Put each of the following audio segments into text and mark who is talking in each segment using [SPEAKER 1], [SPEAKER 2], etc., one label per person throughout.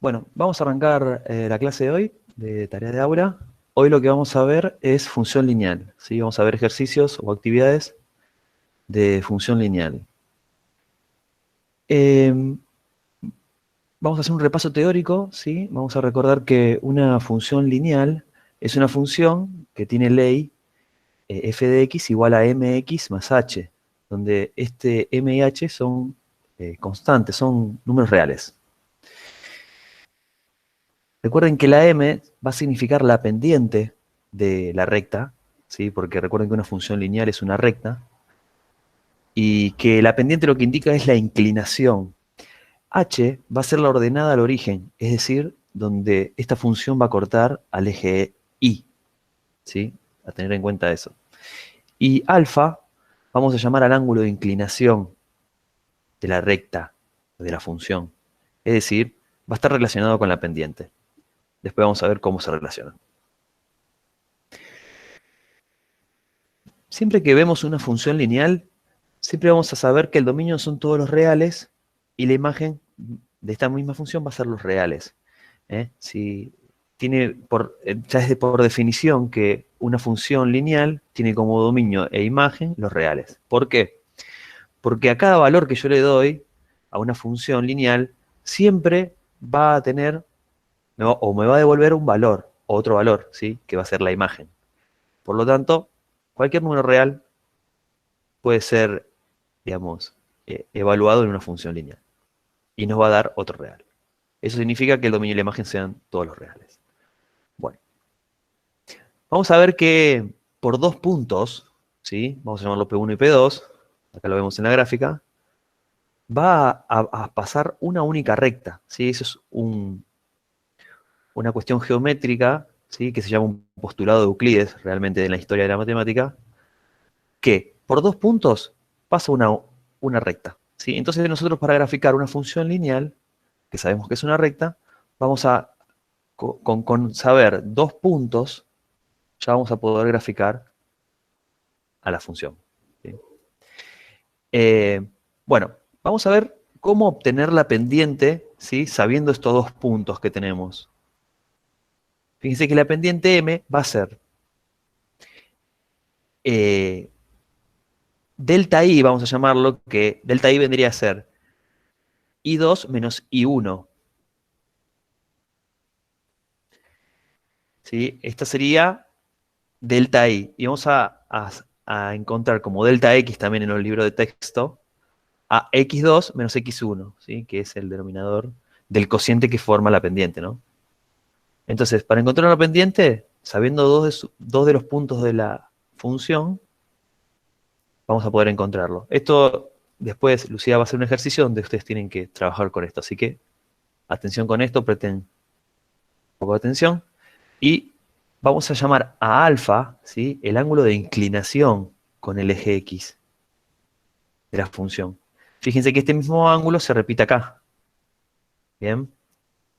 [SPEAKER 1] Bueno, vamos a arrancar la clase de hoy, de tarea de aula. Hoy lo que vamos a ver es función lineal, ¿sí? Vamos a ver ejercicios o actividades de función lineal. Vamos a hacer un repaso teórico, ¿sí? Vamos a recordar que una función lineal es una función que tiene ley f de x igual a mx más h, donde este m y h son constantes, son números reales. Recuerden que la m va a significar la pendiente de la recta, ¿sí? Porque recuerden que una función lineal es una recta, y que la pendiente lo que indica es la inclinación. H va a ser la ordenada al origen, es decir, donde esta función va a cortar al eje Y, ¿sí? A tener en cuenta eso. Y alfa vamos a llamar al ángulo de inclinación de la recta, de la función. Es decir, va a estar relacionado con la pendiente. Después vamos a ver cómo se relacionan. Siempre que vemos una función lineal, siempre vamos a saber que el dominio son todos los reales y la imagen de esta misma función va a ser los reales. Si tiene ya es por definición que una función lineal tiene como dominio e imagen los reales. ¿Por qué? Porque a cada valor que yo le doy a una función lineal, siempre va a tener, ¿no? O me va a devolver un valor, o otro valor, ¿sí? Que va a ser la imagen. Por lo tanto, cualquier número real puede ser, digamos, evaluado en una función lineal. Y nos va a dar otro real. Eso significa que el dominio y la imagen sean todos los reales. Bueno, vamos a ver que por dos puntos, ¿sí? Vamos a llamarlo P1 y P2, acá lo vemos en la gráfica, va a pasar una única recta, ¿sí? Eso es una cuestión geométrica, ¿sí? Que se llama un postulado de Euclides, realmente en la historia de la matemática, que por dos puntos pasa una recta, ¿sí? Entonces nosotros para graficar una función lineal, que sabemos que es una recta, vamos a, con saber dos puntos, ya vamos a poder graficar a la función, ¿sí? Bueno, vamos a ver cómo obtener la pendiente, ¿sí? Sabiendo estos dos puntos que tenemos. Fíjense que la pendiente m va a ser delta i, vamos a llamarlo, que delta i vendría a ser i2 menos i1. ¿Sí? Esta sería delta i. Y vamos a encontrar como delta x también en el libro de texto a x2 menos x1, ¿sí? Que es el denominador del cociente que forma la pendiente, ¿no? Entonces, para encontrar una pendiente, sabiendo dos de los puntos de la función, vamos a poder encontrarlo. Esto, después, Lucía va a hacer un ejercicio donde ustedes tienen que trabajar con esto. Así que, atención con esto, presten un poco de atención. Y vamos a llamar a alfa, ¿sí? El ángulo de inclinación con el eje X de la función. Fíjense que este mismo ángulo se repite acá. ¿Bien?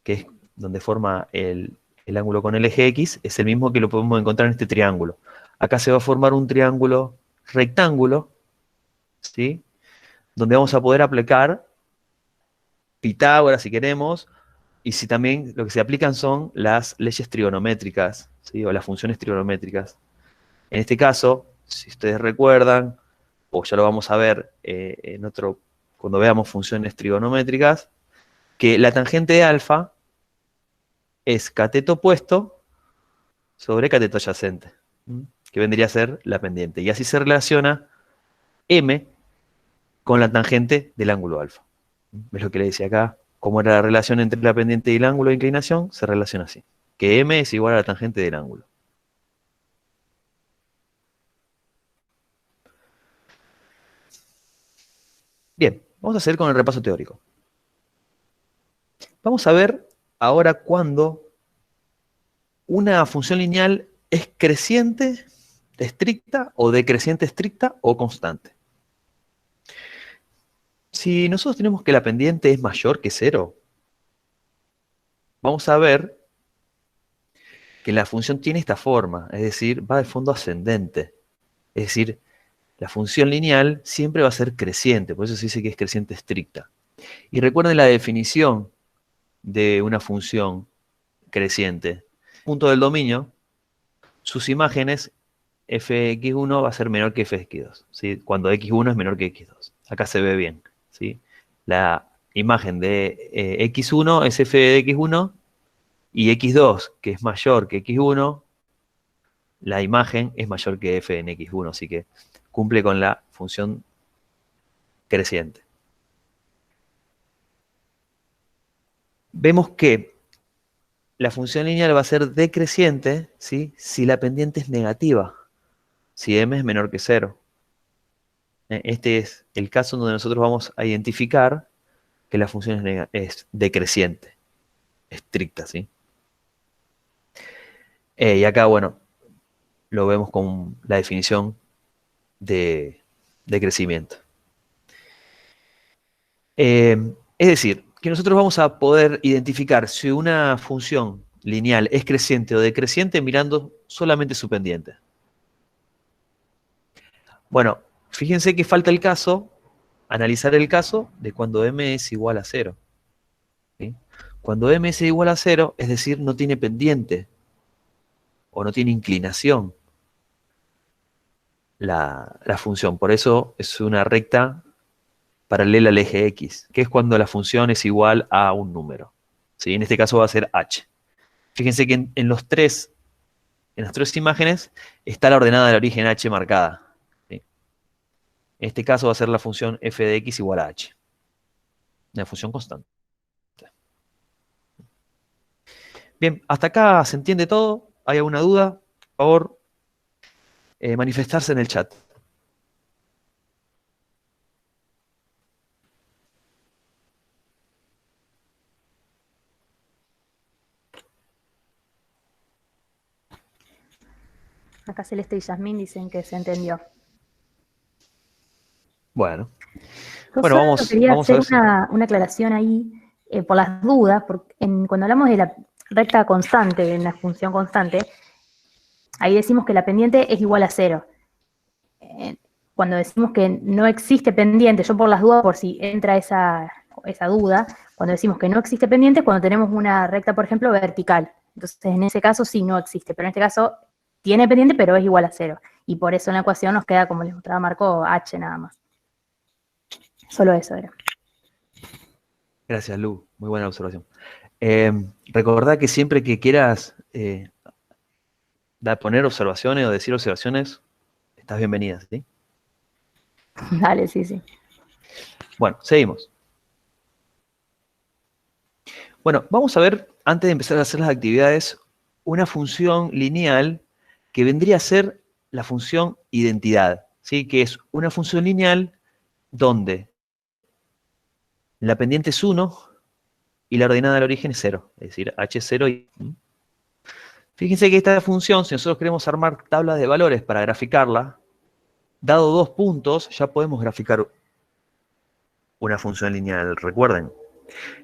[SPEAKER 1] Que es donde forma el ángulo con el eje X, es el mismo que lo podemos encontrar en este triángulo. Acá se va a formar un triángulo rectángulo, ¿sí? Donde vamos a poder aplicar Pitágoras si queremos, y si también lo que se aplican son las leyes trigonométricas, ¿sí? O las funciones trigonométricas. En este caso, si ustedes recuerdan, o ya lo vamos a ver cuando veamos funciones trigonométricas, que la tangente de alfa es cateto opuesto sobre cateto adyacente, que vendría a ser la pendiente. Y así se relaciona m con la tangente del ángulo alfa. ¿Ves lo que le decía acá? Como era la relación entre la pendiente y el ángulo de inclinación, se relaciona así. Que m es igual a la tangente del ángulo. Bien, vamos a seguir con el repaso teórico. Vamos a ver ahora cuándo una función lineal es creciente estricta o decreciente estricta o constante. Si nosotros tenemos que la pendiente es mayor que 0, vamos a ver que la función tiene esta forma, es decir, va de fondo ascendente. Es decir, la función lineal siempre va a ser creciente, por eso se dice que es creciente estricta. Y recuerden la definición de una función creciente. Punto del dominio, sus imágenes fx1 va a ser menor que fx2, ¿sí? Cuando x1 es menor que x2. Acá se ve bien, ¿sí? La imagen de x1 es f de x1 y x2, que es mayor que x1, la imagen es mayor que f en x1, así que cumple con la función creciente. Vemos que la función lineal va a ser decreciente, ¿sí? Si la pendiente es negativa, si m es menor que 0. Este es el caso donde nosotros vamos a identificar que la función es decreciente, estricta, ¿sí? Y acá, bueno, lo vemos con la definición de crecimiento. Es decir, que nosotros vamos a poder identificar si una función lineal es creciente o decreciente mirando solamente su pendiente. Bueno, fíjense que falta el caso, analizar el caso de cuando m es igual a 0. ¿Sí? Cuando m es igual a 0, es decir, no tiene pendiente o no tiene inclinación la función. Por eso es una recta paralela al eje x, que es cuando la función es igual a un número. ¿Sí? En este caso va a ser h. Fíjense que en las tres imágenes está la ordenada del origen h marcada. ¿Sí? En este caso va a ser la función f de x igual a h. Una función constante. Bien, hasta acá se entiende todo. ¿Hay alguna duda? Por favor, manifestarse en el chat.
[SPEAKER 2] Acá Celeste y Yasmín dicen que se entendió.
[SPEAKER 1] Bueno.
[SPEAKER 2] Yo
[SPEAKER 1] Bueno,
[SPEAKER 2] solo quería
[SPEAKER 1] vamos a
[SPEAKER 2] hacer
[SPEAKER 1] ver si...
[SPEAKER 2] una aclaración ahí, por las dudas, porque cuando hablamos de la recta constante, en la función constante, ahí decimos que la pendiente es igual a 0. Cuando decimos que no existe pendiente, yo por las dudas, por si entra esa duda, cuando decimos que no existe pendiente, cuando tenemos una recta, por ejemplo, vertical. Entonces, en ese caso sí no existe, pero en este caso tiene pendiente, pero es igual a 0. Y por eso en la ecuación nos queda, como les mostraba Marco, h nada más. Solo eso era.
[SPEAKER 1] Gracias, Lu. Muy buena observación. Recordá que siempre que quieras poner observaciones o decir observaciones, estás bienvenida, ¿sí?
[SPEAKER 2] Dale, sí, sí.
[SPEAKER 1] Bueno, seguimos. Bueno, vamos a ver, antes de empezar a hacer las actividades, una función lineal que vendría a ser la función identidad, ¿sí? Que es una función lineal donde la pendiente es 1 y la ordenada del origen es 0, es decir, h es 0 y... Fíjense que esta función, si nosotros queremos armar tablas de valores para graficarla, dado 2 puntos, ya podemos graficar una función lineal, recuerden.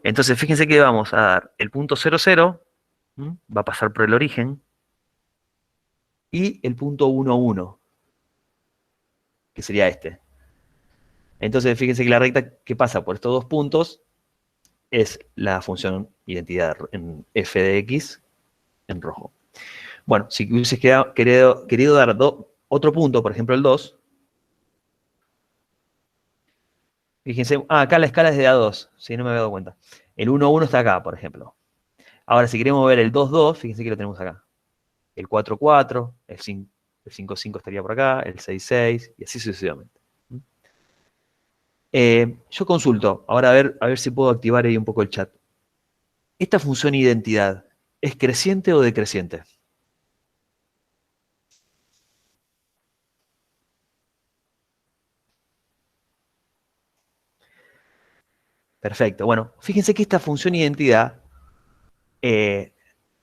[SPEAKER 1] Entonces, fíjense que vamos a dar el punto 0, 0, va a pasar por el origen, y el punto 1, 1, que sería este. Entonces, fíjense que la recta que pasa por estos 2 puntos es la función identidad en f de x en rojo. Bueno, si hubieses querido dar otro punto, por ejemplo el 2, fíjense, acá la escala es de A2, si no me había dado cuenta. El 1, 1 está acá, por ejemplo. Ahora, si queremos ver el 2, 2, fíjense que lo tenemos acá. El 4, 4, el 5, 5 estaría por acá, el 6, 6, y así sucesivamente. Yo consulto, ahora a ver si puedo activar ahí un poco el chat. ¿Esta función identidad es creciente o decreciente? Perfecto. Bueno, fíjense que esta función identidad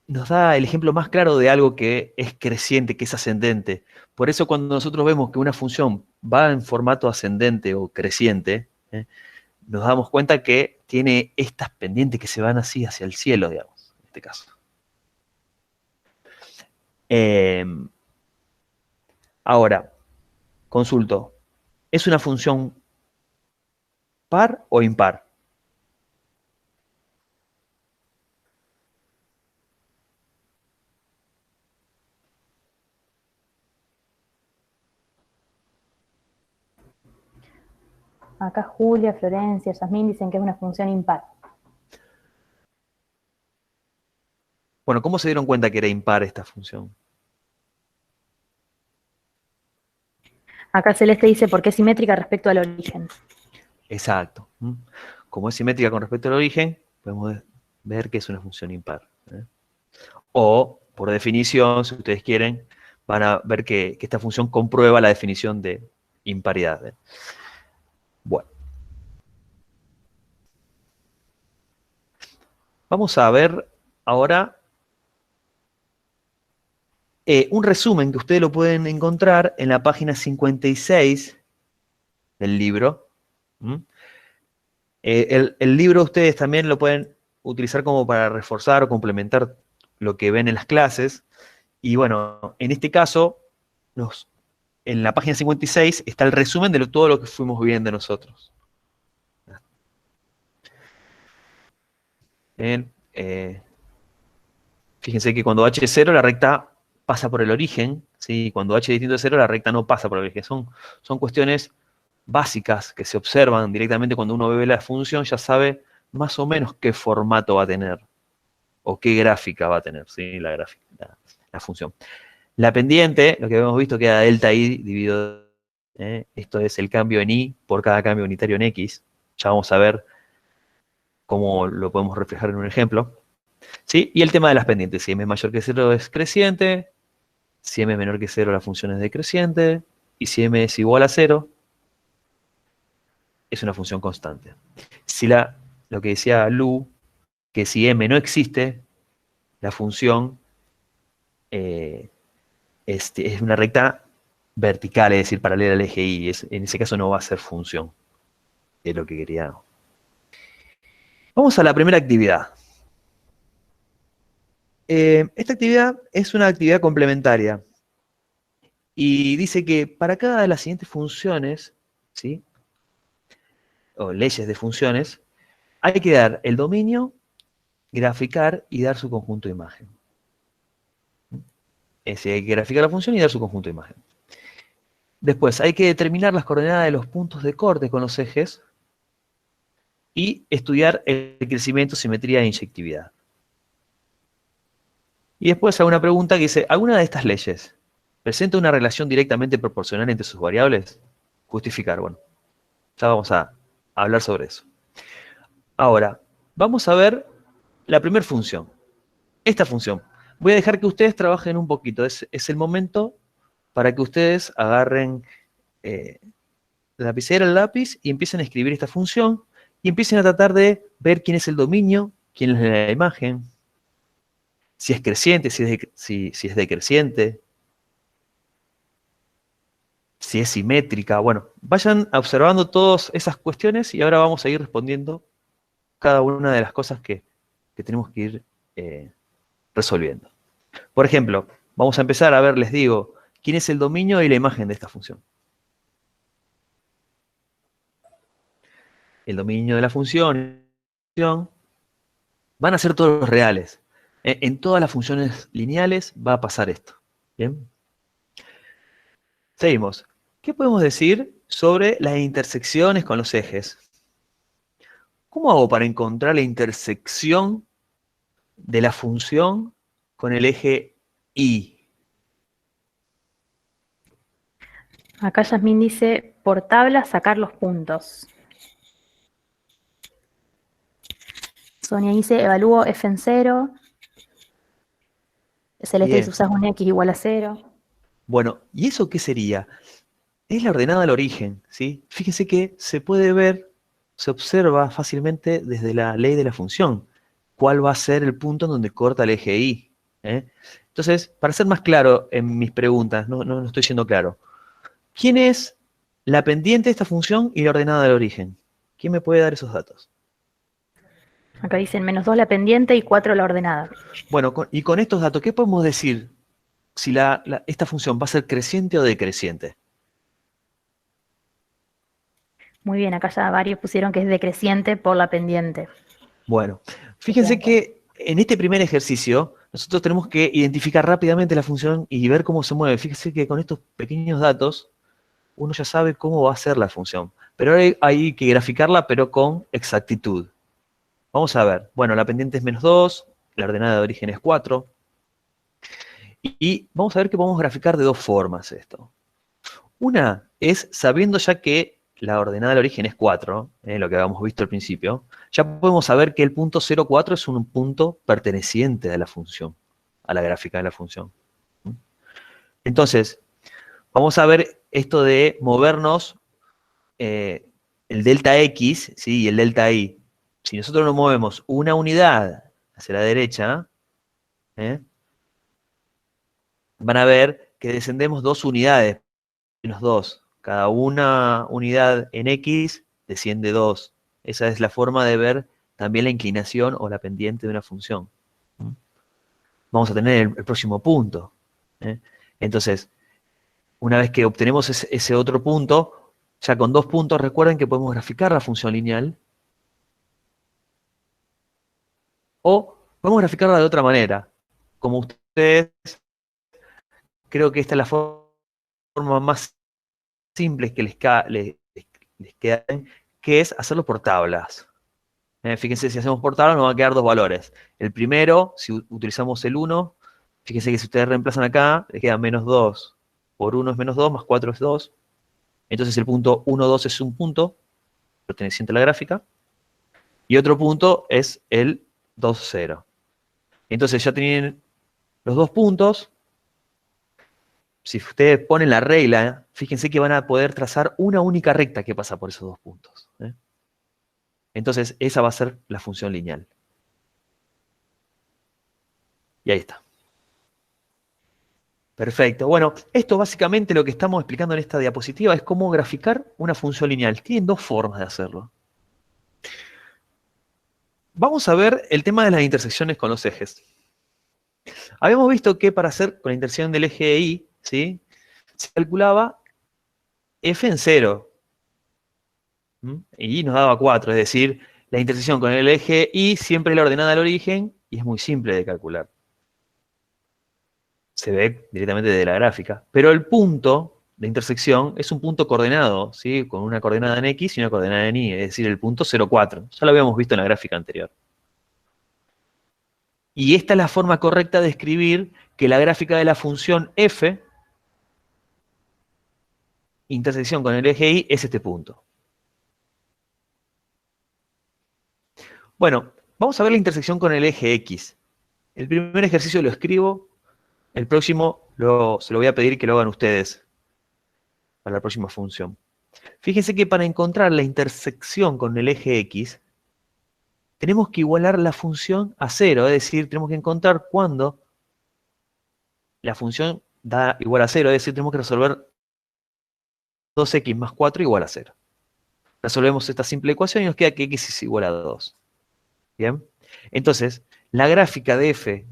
[SPEAKER 1] nos da el ejemplo más claro de algo que es creciente, que es ascendente. Por eso cuando nosotros vemos que una función va en formato ascendente o creciente, nos damos cuenta que tiene estas pendientes que se van así hacia el cielo, digamos, en este caso. Ahora, consulto, ¿es una función par o impar?
[SPEAKER 2] Acá Julia, Florencia, Yasmín dicen que es una función impar.
[SPEAKER 1] Bueno, ¿cómo se dieron cuenta que era impar esta función?
[SPEAKER 2] Acá Celeste dice porque es simétrica respecto al origen.
[SPEAKER 1] Exacto. Como es simétrica con respecto al origen, podemos ver que es una función impar. O, por definición, si ustedes quieren, van a ver que esta función comprueba la definición de imparidad. Bueno. Vamos a ver ahora un resumen que ustedes lo pueden encontrar en la página 56 del libro. El libro ustedes también lo pueden utilizar como para reforzar o complementar lo que ven en las clases. Y bueno, en este caso, en la página 56 está el resumen de todo lo que fuimos viendo nosotros. Bien, fíjense que cuando h es 0, la recta pasa por el origen, ¿sí? Cuando h es distinto de 0, la recta no pasa por el origen. Son cuestiones básicas que se observan directamente cuando uno ve la función, ya sabe más o menos qué formato va a tener o qué gráfica va a tener, ¿sí? La función. La pendiente, lo que habíamos visto, queda delta i dividido, esto es el cambio en i por cada cambio unitario en x. Ya vamos a ver cómo lo podemos reflejar en un ejemplo. ¿Sí? Y el tema de las pendientes, si m es mayor que 0 es creciente, si m es menor que 0 la función es decreciente, y si m es igual a 0, es una función constante. Si lo que decía Lu, que si m no existe, la función es una recta vertical, es decir, paralela al eje y. En ese caso no va a ser función. Es lo que quería. Vamos a la primera actividad. Esta actividad es una actividad complementaria. Y dice que para cada de las siguientes funciones, ¿sí? O leyes de funciones, hay que dar el dominio, graficar y dar su conjunto de imagen. Es decir, hay que graficar la función y dar su conjunto de imagen. Después, hay que determinar las coordenadas de los puntos de corte con los ejes y estudiar el crecimiento, simetría e inyectividad. Y después hay una pregunta que dice, ¿alguna de estas leyes presenta una relación directamente proporcional entre sus variables? Justificar, bueno. Ya vamos a hablar sobre eso. Ahora, vamos a ver la primera función. Esta función. Voy a dejar que ustedes trabajen un poquito. Es el momento para que ustedes agarren la lapicera, el lápiz y empiecen a escribir esta función y empiecen a tratar de ver quién es el dominio, quién es la imagen, si es creciente, si es decreciente, si es simétrica. Bueno, vayan observando todas esas cuestiones y ahora vamos a ir respondiendo cada una de las cosas que tenemos que ir resolviendo. Por ejemplo, vamos a empezar a ver, les digo, quién es el dominio y la imagen de esta función. El dominio de la función van a ser todos los reales. En todas las funciones lineales va a pasar esto. ¿Bien? Seguimos. ¿Qué podemos decir sobre las intersecciones con los ejes? ¿Cómo hago para encontrar la intersección de la función con el eje Y?
[SPEAKER 2] Acá Yasmín dice, por tabla sacar los puntos. Sonia dice, evalúo f en 0. Celeste dice, usas un x igual a 0.
[SPEAKER 1] Bueno, ¿y eso qué sería? Es la ordenada al origen, ¿sí? Fíjense que se puede ver, se observa fácilmente desde la ley de la función, cuál va a ser el punto en donde corta el eje Y. Entonces, para ser más claro en mis preguntas, no estoy siendo claro, ¿quién es la pendiente de esta función y la ordenada del origen? ¿Quién me puede dar esos datos?
[SPEAKER 2] Acá dicen -2 la pendiente y 4 la ordenada.
[SPEAKER 1] Bueno, y con estos datos, ¿qué podemos decir si esta función va a ser creciente o decreciente?
[SPEAKER 2] Muy bien, acá ya varios pusieron que es decreciente por la pendiente.
[SPEAKER 1] Bueno, fíjense que en este primer ejercicio nosotros tenemos que identificar rápidamente la función y ver cómo se mueve. Fíjense que con estos pequeños datos uno ya sabe cómo va a ser la función. Pero ahora hay que graficarla, pero con exactitud. Vamos a ver. Bueno, la pendiente es -2, la ordenada de origen es 4. Y vamos a ver que podemos graficar de dos formas esto. Una es sabiendo ya que la ordenada del origen es 4, lo que habíamos visto al principio, ya podemos saber que el punto 0,4 es un punto perteneciente a la función, a la gráfica de la función. Entonces, vamos a ver esto de movernos el delta X, ¿sí? Y el delta Y. Si nosotros nos movemos una unidad hacia la derecha, van a ver que descendemos 2 unidades, menos 2. Cada una unidad en X desciende 2. Esa es la forma de ver también la inclinación o la pendiente de una función. Vamos a tener el próximo punto. Entonces, una vez que obtenemos ese otro punto, ya con 2 puntos, recuerden que podemos graficar la función lineal. O podemos graficarla de otra manera. Como ustedes, creo que esta es la forma más simple que les queda, que es hacerlo por tablas. Fíjense, si hacemos por tablas nos van a quedar dos valores. El primero, si utilizamos el 1, fíjense que si ustedes reemplazan acá, les queda -2. Por 1 es -2, más 4 es 2. Entonces el punto 1, 2 es un punto perteneciente a la gráfica. Y otro punto es el 2, 0. Entonces ya tienen los dos puntos. Si ustedes ponen la regla, fíjense que van a poder trazar una única recta que pasa por esos dos puntos. Entonces, esa va a ser la función lineal. Y ahí está. Perfecto. Bueno, esto básicamente lo que estamos explicando en esta diapositiva es cómo graficar una función lineal. Tienen dos formas de hacerlo. Vamos a ver el tema de las intersecciones con los ejes. Habíamos visto que para hacer con la intersección del eje Y, ¿sí?, se calculaba f en 0. Y nos daba 4, es decir, la intersección con el eje Y siempre es la ordenada al origen y es muy simple de calcular. Se ve directamente desde la gráfica. Pero el punto de intersección es un punto coordenado, ¿sí?, con una coordenada en X y una coordenada en Y, es decir, el punto 0,4. Ya lo habíamos visto en la gráfica anterior. Y esta es la forma correcta de escribir que la gráfica de la función f, intersección con el eje Y, es este punto. Bueno, vamos a ver la intersección con el eje X. El primer ejercicio lo escribo, el próximo se lo voy a pedir que lo hagan ustedes para la próxima función. Fíjense que para encontrar la intersección con el eje X, tenemos que igualar la función a 0, es decir, tenemos que encontrar cuándo la función da igual a 0, es decir, tenemos que resolver 2x más 4 igual a 0. Resolvemos esta simple ecuación y nos queda que x es igual a 2. ¿Bien? Entonces, la gráfica de f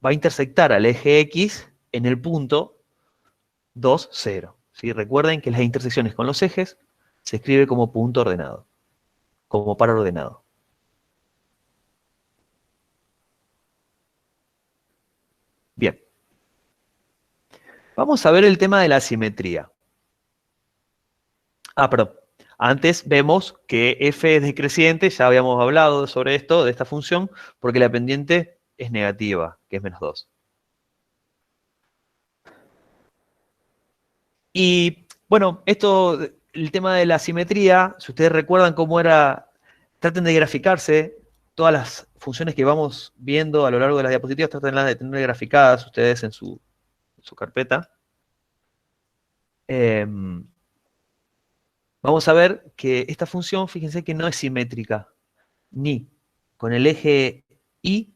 [SPEAKER 1] va a intersectar al eje X en el punto 2, 0. ¿Sí? Recuerden que las intersecciones con los ejes se escribe como punto ordenado, como par ordenado. Bien. Vamos a ver el tema de la simetría. Perdón. Antes vemos que f es decreciente, ya habíamos hablado sobre esto, de esta función, porque la pendiente es negativa, que es -2. Y bueno, esto, el tema de la simetría, si ustedes recuerdan cómo era, traten de graficarse todas las funciones que vamos viendo a lo largo de las diapositivas, traten de tener graficadas ustedes en su carpeta. Vamos a ver que esta función, fíjense que no es simétrica, ni con el eje Y,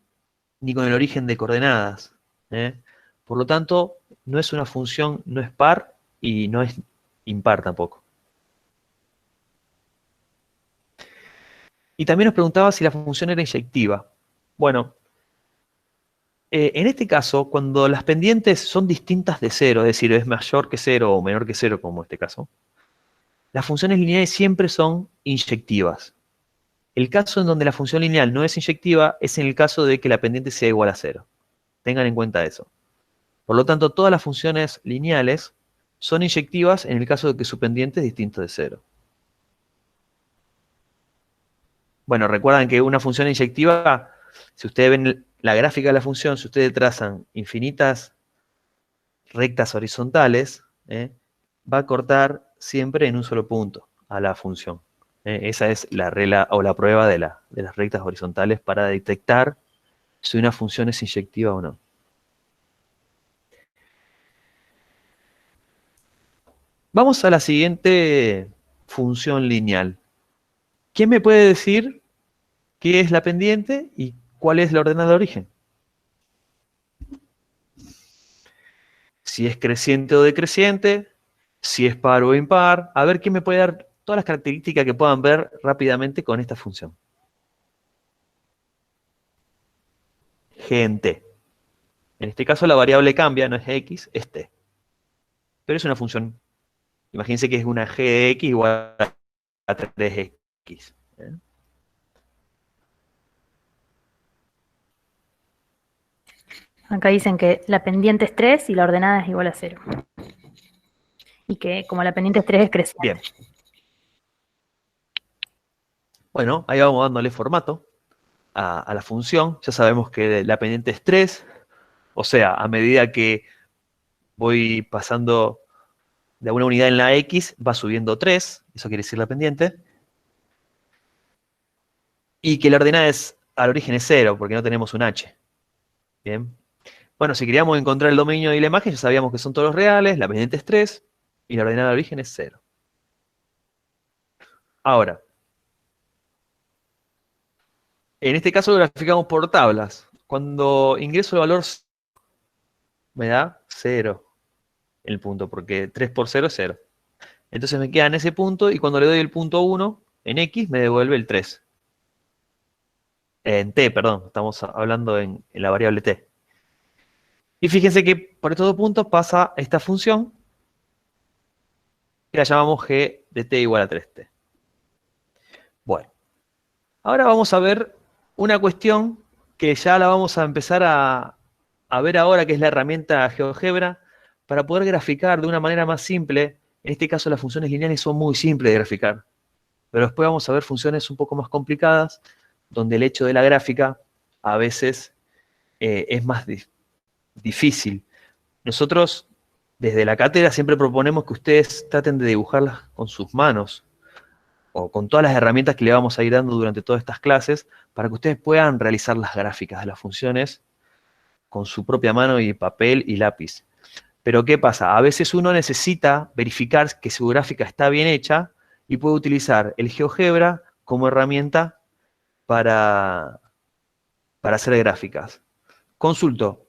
[SPEAKER 1] ni con el origen de coordenadas. Por lo tanto, no es una función, no es par y no es impar tampoco. Y también nos preguntaba si la función era inyectiva. Bueno, en este caso, cuando las pendientes son distintas de 0, es decir, es mayor que 0 o menor que 0, como en este caso, las funciones lineales siempre son inyectivas. El caso en donde la función lineal no es inyectiva es en el caso de que la pendiente sea igual a 0. Tengan en cuenta eso. Por lo tanto, todas las funciones lineales son inyectivas en el caso de que su pendiente es distinto de 0. Bueno, recuerdan que una función inyectiva, si ustedes ven la gráfica de la función, si ustedes trazan infinitas rectas horizontales, va a cortar siempre en un solo punto a la función. Esa es la regla o la prueba de las rectas horizontales para detectar si una función es inyectiva o no. Vamos a la siguiente función lineal. ¿Quién me puede decir qué es la pendiente y cuál es la ordenada de origen? Si es creciente o decreciente, si es par o impar. A ver, ¿quién me puede dar todas las características que puedan ver rápidamente con esta función? G en T. En este caso la variable cambia, no es X, es T. Pero es una función. Imagínense que es una G de X igual a 3X.
[SPEAKER 2] Acá dicen que la pendiente es 3 y la ordenada es igual a 0. Y que como la pendiente es 3 es creciente.
[SPEAKER 1] Bien. Bueno, ahí vamos dándole formato a la función. Ya sabemos que la pendiente es 3. O sea, a medida que voy pasando de una unidad en la X, va subiendo 3. Eso quiere decir la pendiente. Y que la ordenada al origen es 0, porque no tenemos un H. Bien. Bueno, si queríamos encontrar el dominio y la imagen, ya sabíamos que son todos reales, la pendiente es 3 y la ordenada de origen es 0. Ahora, en este caso lo graficamos por tablas. Cuando ingreso el valor, me da 0 el punto, porque 3 por 0 es 0. Entonces me queda en ese punto, y cuando le doy el punto 1 en X, me devuelve el 3. En T, perdón, estamos hablando en la variable T. Y fíjense que por estos dos puntos pasa esta función, que la llamamos G de T igual a 3T. Bueno, ahora vamos a ver una cuestión que ya la vamos a empezar a ver ahora, que es la herramienta GeoGebra, para poder graficar de una manera más simple. En este caso las funciones lineales son muy simples de graficar, pero después vamos a ver funciones un poco más complicadas, donde el hecho de la gráfica a veces es más difícil. Nosotros, desde la cátedra, siempre proponemos que ustedes traten de dibujarlas con sus manos, o con todas las herramientas que le vamos a ir dando durante todas estas clases, para que ustedes puedan realizar las gráficas de las funciones con su propia mano y papel y lápiz. Pero ¿qué pasa? A veces uno necesita verificar que su gráfica está bien hecha y puede utilizar el GeoGebra como herramienta para hacer gráficas. Consulto,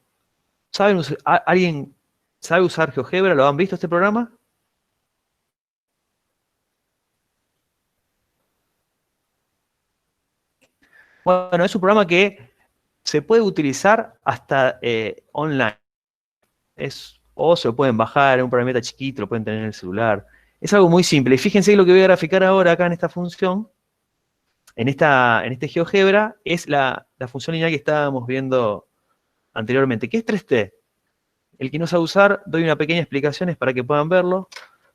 [SPEAKER 1] ¿alguien sabe usar GeoGebra? ¿Lo han visto este programa? Bueno, es un programa que se puede utilizar hasta online. O se lo pueden bajar, es un programita chiquito, lo pueden tener en el celular. Es algo muy simple. Y fíjense que lo que voy a graficar ahora acá en esta función, en este GeoGebra, es la función lineal que estábamos viendo anteriormente, que es 3T. El que no sabe usar, doy una pequeña explicación para que puedan verlo.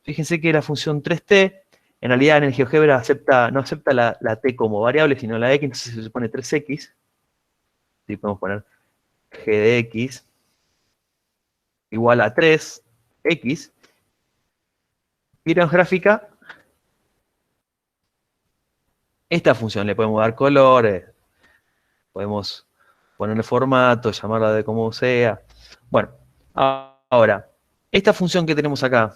[SPEAKER 1] Fíjense que la función 3T, en realidad en el GeoGebra no acepta la T como variable, sino la X, entonces se pone 3X. Así podemos poner G de X igual a 3X. Vieron gráfica, esta función le podemos dar colores, podemos ponerle formato, llamarla de como sea. Bueno, ahora, esta función que tenemos acá,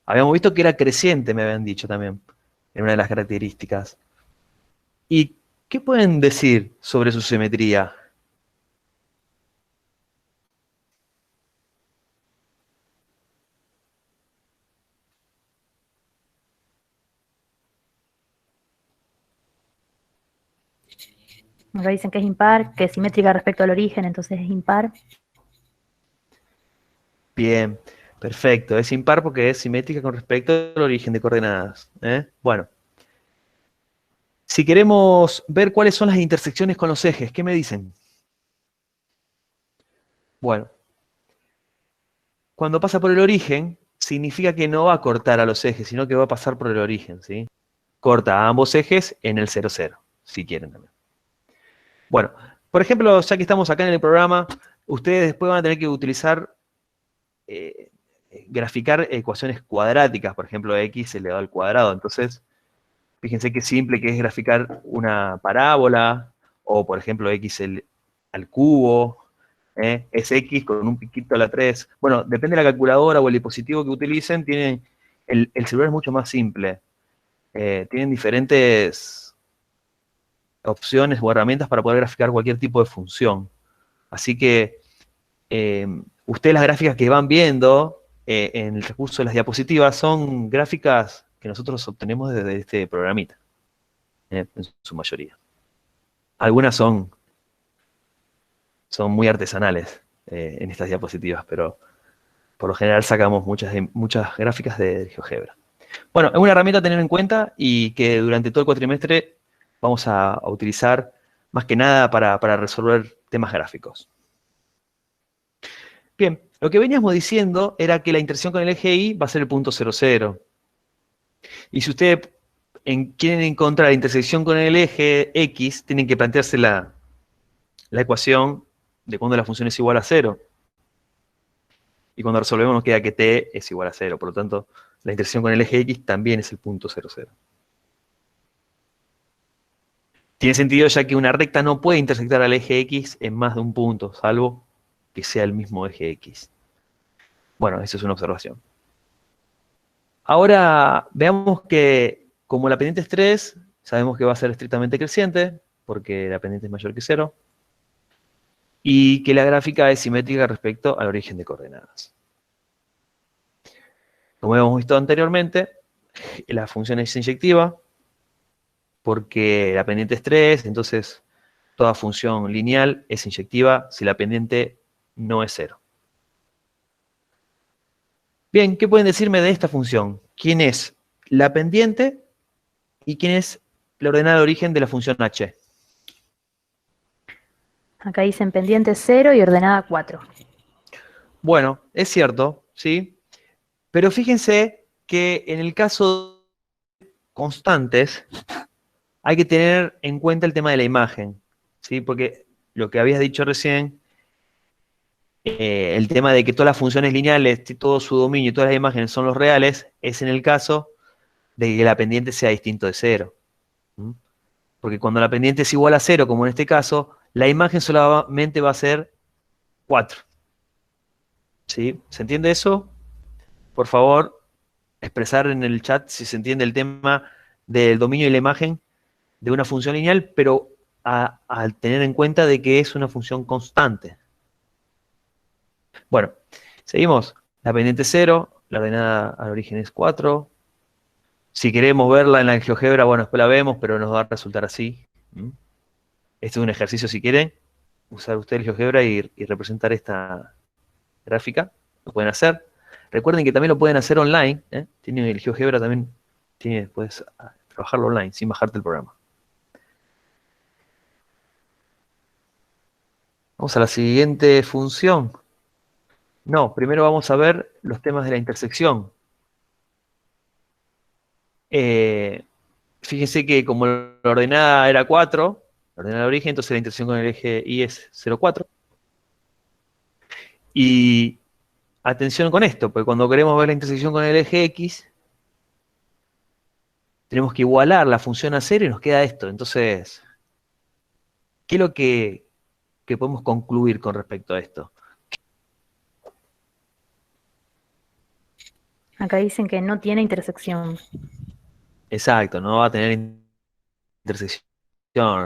[SPEAKER 1] habíamos visto que era creciente, me habían dicho también, en una de las características. ¿Y qué pueden decir sobre su simetría?
[SPEAKER 2] Acá dicen que es impar, que es simétrica respecto al origen, entonces es impar.
[SPEAKER 1] Bien, perfecto. Es impar porque es simétrica con respecto al origen de coordenadas. Bueno, si queremos ver cuáles son las intersecciones con los ejes, ¿qué me dicen? Bueno, cuando pasa por el origen, significa que no va a cortar a los ejes, sino que va a pasar por el origen, ¿sí? Corta a ambos ejes en el 0, 0, si quieren también. Bueno, por ejemplo, ya que estamos acá en el programa, ustedes después van a tener que utilizar, graficar ecuaciones cuadráticas, por ejemplo, x elevado al cuadrado. Entonces, fíjense qué simple que es graficar una parábola, o por ejemplo, al cubo, es x con un piquito a la 3. Bueno, depende de la calculadora o el dispositivo que utilicen, el celular es mucho más simple. Tienen diferentes opciones o herramientas para poder graficar cualquier tipo de función. Así que ustedes las gráficas que van viendo en el recurso de las diapositivas son gráficas que nosotros obtenemos desde este programita, en su mayoría. Algunas son muy artesanales en estas diapositivas, pero por lo general sacamos muchas gráficas de GeoGebra. Bueno, es una herramienta a tener en cuenta y que durante todo el cuatrimestre vamos a utilizar más que nada para resolver temas gráficos. Bien, lo que veníamos diciendo era que la intersección con el eje Y va a ser el punto 0, 0. Y si ustedes quieren encontrar la intersección con el eje X, tienen que plantearse la ecuación de cuando la función es igual a 0. Y cuando resolvemos nos queda que t es igual a 0. Por lo tanto, la intersección con el eje X también es el punto 0, 0. Tiene sentido ya que una recta no puede intersectar al eje X en más de un punto, salvo que sea el mismo eje X. Bueno, eso es una observación. Ahora veamos que como la pendiente es 3, sabemos que va a ser estrictamente creciente, porque la pendiente es mayor que 0, y que la gráfica es simétrica respecto al origen de coordenadas. Como hemos visto anteriormente, la función es inyectiva, porque la pendiente es 3, entonces toda función lineal es inyectiva si la pendiente no es 0. Bien, ¿qué pueden decirme de esta función? ¿Quién es la pendiente y quién es la ordenada de origen de la función h?
[SPEAKER 2] Acá dicen pendiente 0 y ordenada 4.
[SPEAKER 1] Bueno, es cierto, ¿sí? Pero fíjense que en el caso de constantes hay que tener en cuenta el tema de la imagen, ¿sí? Porque lo que habías dicho recién, el tema de que todas las funciones lineales, todo su dominio y todas las imágenes son los reales, es en el caso de que la pendiente sea distinto de 0. ¿Mm? Porque cuando la pendiente es igual a 0, como en este caso, la imagen solamente va a ser 4. ¿Sí? ¿Se entiende eso? Por favor, expresar en el chat si se entiende el tema del dominio de la imagen de una función lineal, pero al tener en cuenta de que es una función constante. Bueno, seguimos. La pendiente es 0, la ordenada al origen es 4. Si queremos verla en la GeoGebra, bueno, después la vemos, pero nos va a resultar así. ¿Mm? Este es un ejercicio, si quieren, usar ustedes el GeoGebra y representar esta gráfica. Lo pueden hacer. Recuerden que también lo pueden hacer online. Tienen el GeoGebra también, puedes trabajarlo online, sin bajarte el programa. Vamos a la siguiente función. No, primero vamos a ver los temas de la intersección. Fíjense que como la ordenada era 4, la ordenada de origen, entonces la intersección con el eje Y es 0, 4. Y atención con esto, porque cuando queremos ver la intersección con el eje X, tenemos que igualar la función a 0 y nos queda esto. Entonces, ¿qué es lo que podemos concluir con respecto a esto?
[SPEAKER 2] Acá dicen que no tiene intersección.
[SPEAKER 1] Exacto, no va a tener intersección.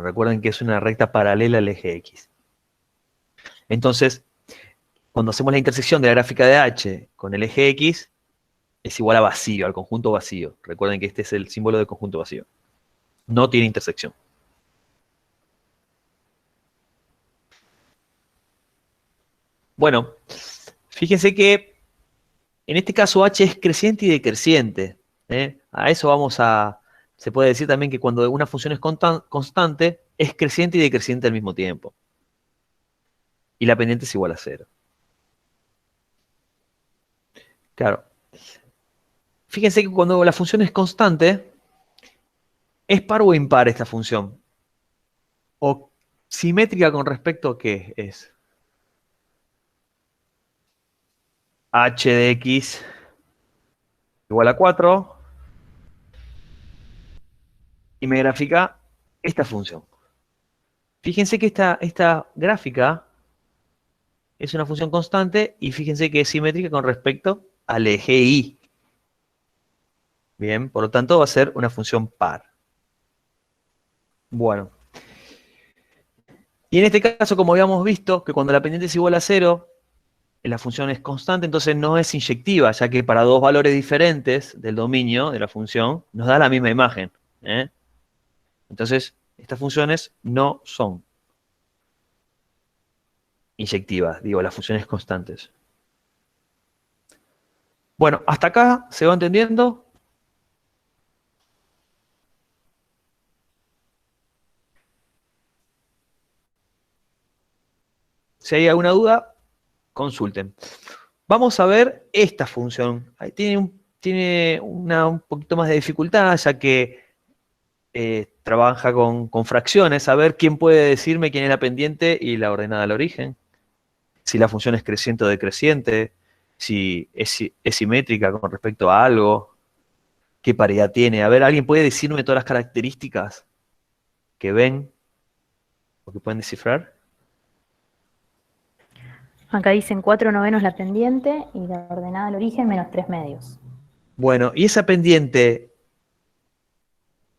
[SPEAKER 1] Recuerden que es una recta paralela al eje X. Entonces, cuando hacemos la intersección de la gráfica de H con el eje X, es igual a vacío, al conjunto vacío. Recuerden que este es el símbolo del conjunto vacío. No tiene intersección. Bueno, fíjense que en este caso H es creciente y decreciente. A eso se puede decir también que cuando una función es constante, es creciente y decreciente al mismo tiempo. Y la pendiente es igual a 0. Claro. Fíjense que cuando la función es constante, ¿es par o impar esta función? ¿O simétrica con respecto a qué es? H de x igual a 4 y me grafica esta función. Fíjense que esta gráfica es una función constante y fíjense que es simétrica con respecto al eje y. Bien, por lo tanto va a ser una función par. Bueno. Y en este caso, como habíamos visto, que cuando la pendiente es igual a 0, la función es constante, entonces no es inyectiva, ya que para dos valores diferentes del dominio de la función nos da la misma imagen. ¿Eh? Entonces, estas funciones no son inyectivas, digo, las funciones constantes. Bueno, hasta acá se va entendiendo. Si hay alguna duda, consulten. Vamos a ver esta función. Ahí tiene un poquito más de dificultad, ya que trabaja con fracciones. A ver quién puede decirme quién es la pendiente y la ordenada al origen. Si la función es creciente o decreciente, si es simétrica con respecto a algo, qué paridad tiene. A ver, ¿alguien puede decirme todas las características que ven o que pueden descifrar?
[SPEAKER 2] Acá dicen 4/9 la pendiente y la ordenada al origen menos 3/2.
[SPEAKER 1] Bueno, y esa pendiente,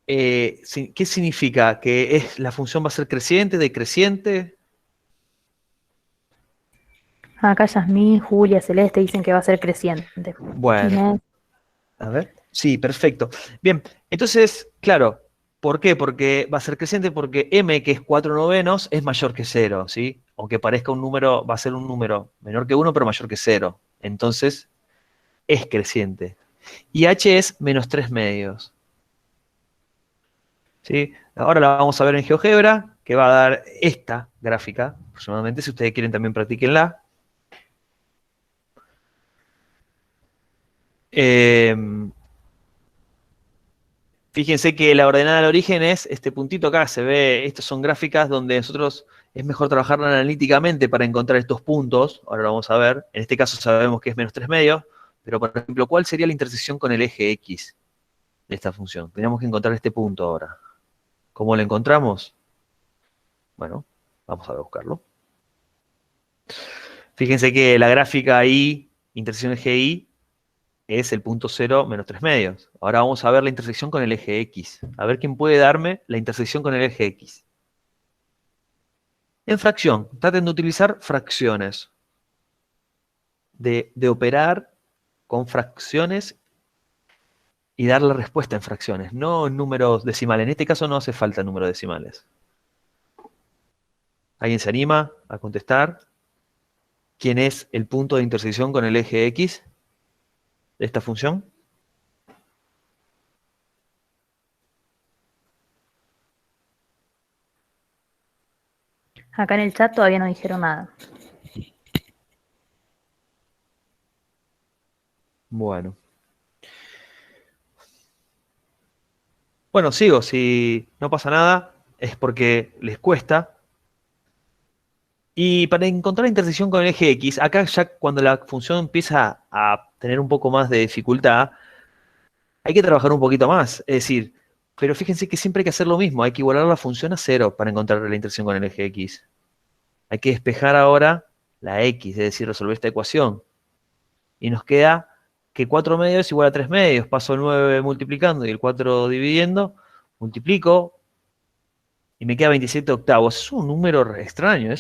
[SPEAKER 1] ¿qué significa? ¿Que la función va a ser creciente, decreciente?
[SPEAKER 2] Acá Yasmín, Julia, Celeste dicen que va a ser creciente.
[SPEAKER 1] Bueno,
[SPEAKER 2] Inés,
[SPEAKER 1] a ver. Sí, perfecto. Bien, entonces, claro, ¿por qué? Porque va a ser creciente porque m, que es 4/9, es mayor que 0, ¿sí? Aunque parezca un número, va a ser un número menor que 1, pero mayor que 0. Entonces, es creciente. Y h es menos 3/2. ¿Sí? Ahora la vamos a ver en GeoGebra, que va a dar esta gráfica, aproximadamente. Si ustedes quieren también practíquenla. Fíjense que la ordenada al origen es este puntito acá, se ve, estas son gráficas donde nosotros es mejor trabajarla analíticamente para encontrar estos puntos, ahora lo vamos a ver, en este caso sabemos que es menos 3/2, pero por ejemplo, ¿cuál sería la intersección con el eje X de esta función? Tenemos que encontrar este punto ahora. ¿Cómo lo encontramos? Bueno, vamos a buscarlo. Fíjense que la gráfica Y, intersección eje Y, es el punto 0 menos 3/2. Ahora vamos a ver la intersección con el eje X. A ver quién puede darme la intersección con el eje X. En fracción, traten de utilizar fracciones. De operar con fracciones y dar la respuesta en fracciones, no en números decimales. En este caso no hace falta números decimales. ¿Alguien se anima a contestar? ¿Quién es el punto de intersección con el eje X de esta función?
[SPEAKER 2] acá en el chat todavía no dijeron nada.
[SPEAKER 1] Bueno. Bueno, sigo. Si no pasa nada, es porque les cuesta. Y para encontrar la intersección con el eje X, acá ya cuando la función empieza a tener un poco más de dificultad, hay que trabajar un poquito más. Es decir, pero fíjense que siempre hay que hacer lo mismo. Hay que igualar la función a 0 para encontrar la intersección con el eje X. Hay que despejar ahora la X, es decir, resolver esta ecuación. Y nos queda que 4/2 es igual a 3/2. Paso el 9 multiplicando y el 4 dividiendo. Multiplico y me queda 27/8. Es un número extraño, eh,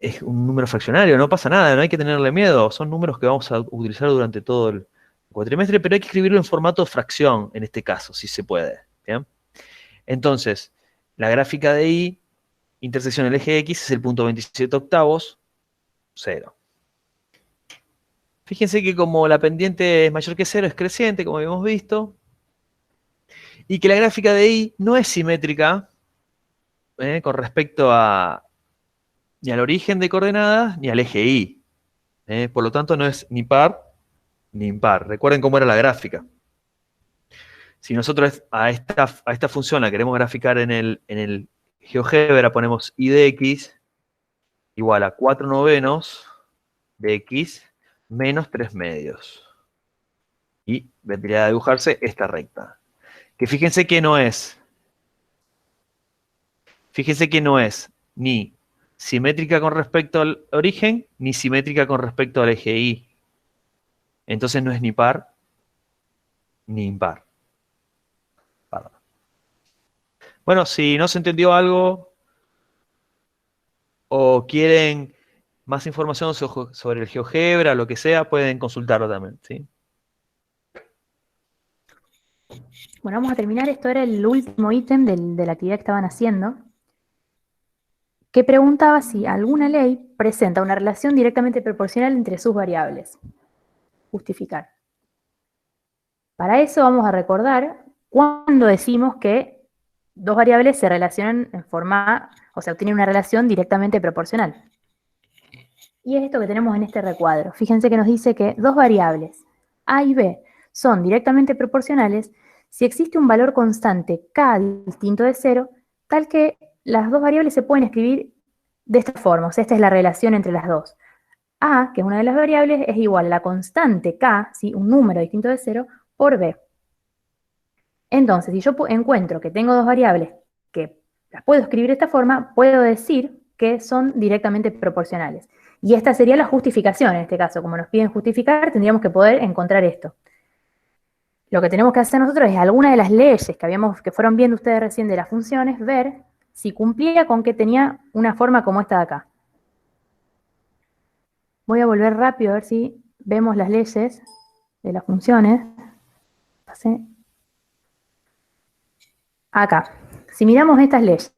[SPEAKER 1] es un número fraccionario, no pasa nada, no hay que tenerle miedo. Son números que vamos a utilizar durante todo el cuatrimestre, pero hay que escribirlo en formato fracción en este caso, si se puede. ¿Bien? Entonces, la gráfica de Y, intersección del eje X, es el punto 27/8, 0. Fíjense que como la pendiente es mayor que 0, es creciente, como habíamos visto, y que la gráfica de Y no es simétrica con respecto ni al origen de coordenadas ni al eje Y. Por lo tanto, no es ni par ni impar. Recuerden cómo era la gráfica. Si nosotros a esta función la queremos graficar en el GeoGebra, ponemos I de x igual a 4 novenos de x menos 3 medios. Y vendría a dibujarse esta recta. Que fíjense que no es ni simétrica con respecto al origen, ni simétrica con respecto al eje Y. Entonces no es ni par ni impar. Perdón. Bueno, si no se entendió algo o quieren más información sobre el GeoGebra, lo que sea, pueden consultarlo también, ¿sí?
[SPEAKER 2] Bueno, vamos a terminar. Esto era el último ítem de la actividad que estaban haciendo, que preguntaba si alguna ley presenta una relación directamente proporcional entre sus variables. Justificar. Para eso vamos a recordar cuando decimos que dos variables se relacionan en forma, o sea, tienen una relación directamente proporcional. Y es esto que tenemos en este recuadro. Fíjense que nos dice que dos variables, A y B, son directamente proporcionales si existe un valor constante K distinto de 0, tal que las dos variables se pueden escribir de esta forma. O sea, esta es la relación entre las dos. A, que es una de las variables, es igual a la constante K, ¿sí? Un número distinto de 0, por B. Entonces, si yo encuentro que tengo dos variables que las puedo escribir de esta forma, puedo decir que son directamente proporcionales. Y esta sería la justificación en este caso. Como nos piden justificar, tendríamos que poder encontrar esto. Lo que tenemos que hacer nosotros es alguna de las leyes que fueron viendo ustedes recién de las funciones, ver si cumplía con que tenía una forma como esta de acá. Voy a volver rápido a ver si vemos las leyes de las funciones. Pasé. Acá. Si miramos estas leyes,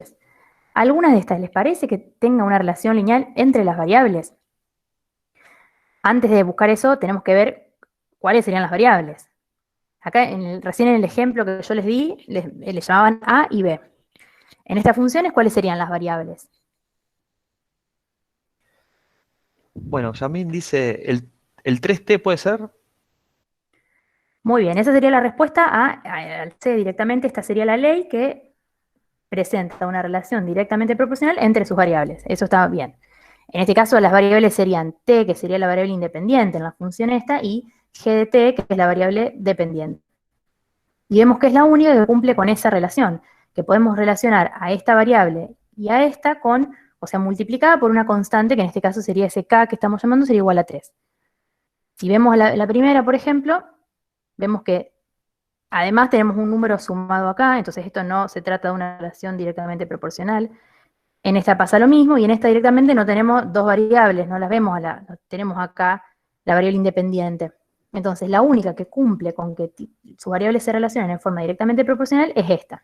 [SPEAKER 2] ¿algunas de estas les parece que tenga una relación lineal entre las variables? Antes de buscar eso, tenemos que ver cuáles serían las variables. Acá, recién en el ejemplo que yo les di, les llamaban A y B. En estas funciones, ¿cuáles serían las variables?
[SPEAKER 1] Bueno, Yamín dice, ¿el 3T puede ser?
[SPEAKER 2] Muy bien, esa sería la respuesta al C directamente. Esta sería la ley que presenta una relación directamente proporcional entre sus variables. Eso está bien. En este caso, las variables serían T, que sería la variable independiente en la función esta, y G de T, que es la variable dependiente. Y vemos que es la única que cumple con esa relación, que podemos relacionar a esta variable y a esta con, o sea, multiplicada por una constante, que en este caso sería ese K que estamos llamando, sería igual a 3. Si vemos la primera, por ejemplo, vemos que además tenemos un número sumado acá, entonces esto no se trata de una relación directamente proporcional. En esta pasa lo mismo, y en esta directamente no tenemos dos variables, no las vemos, tenemos acá la variable independiente. Entonces la única que cumple con que sus variables se relacionen en forma directamente proporcional es esta.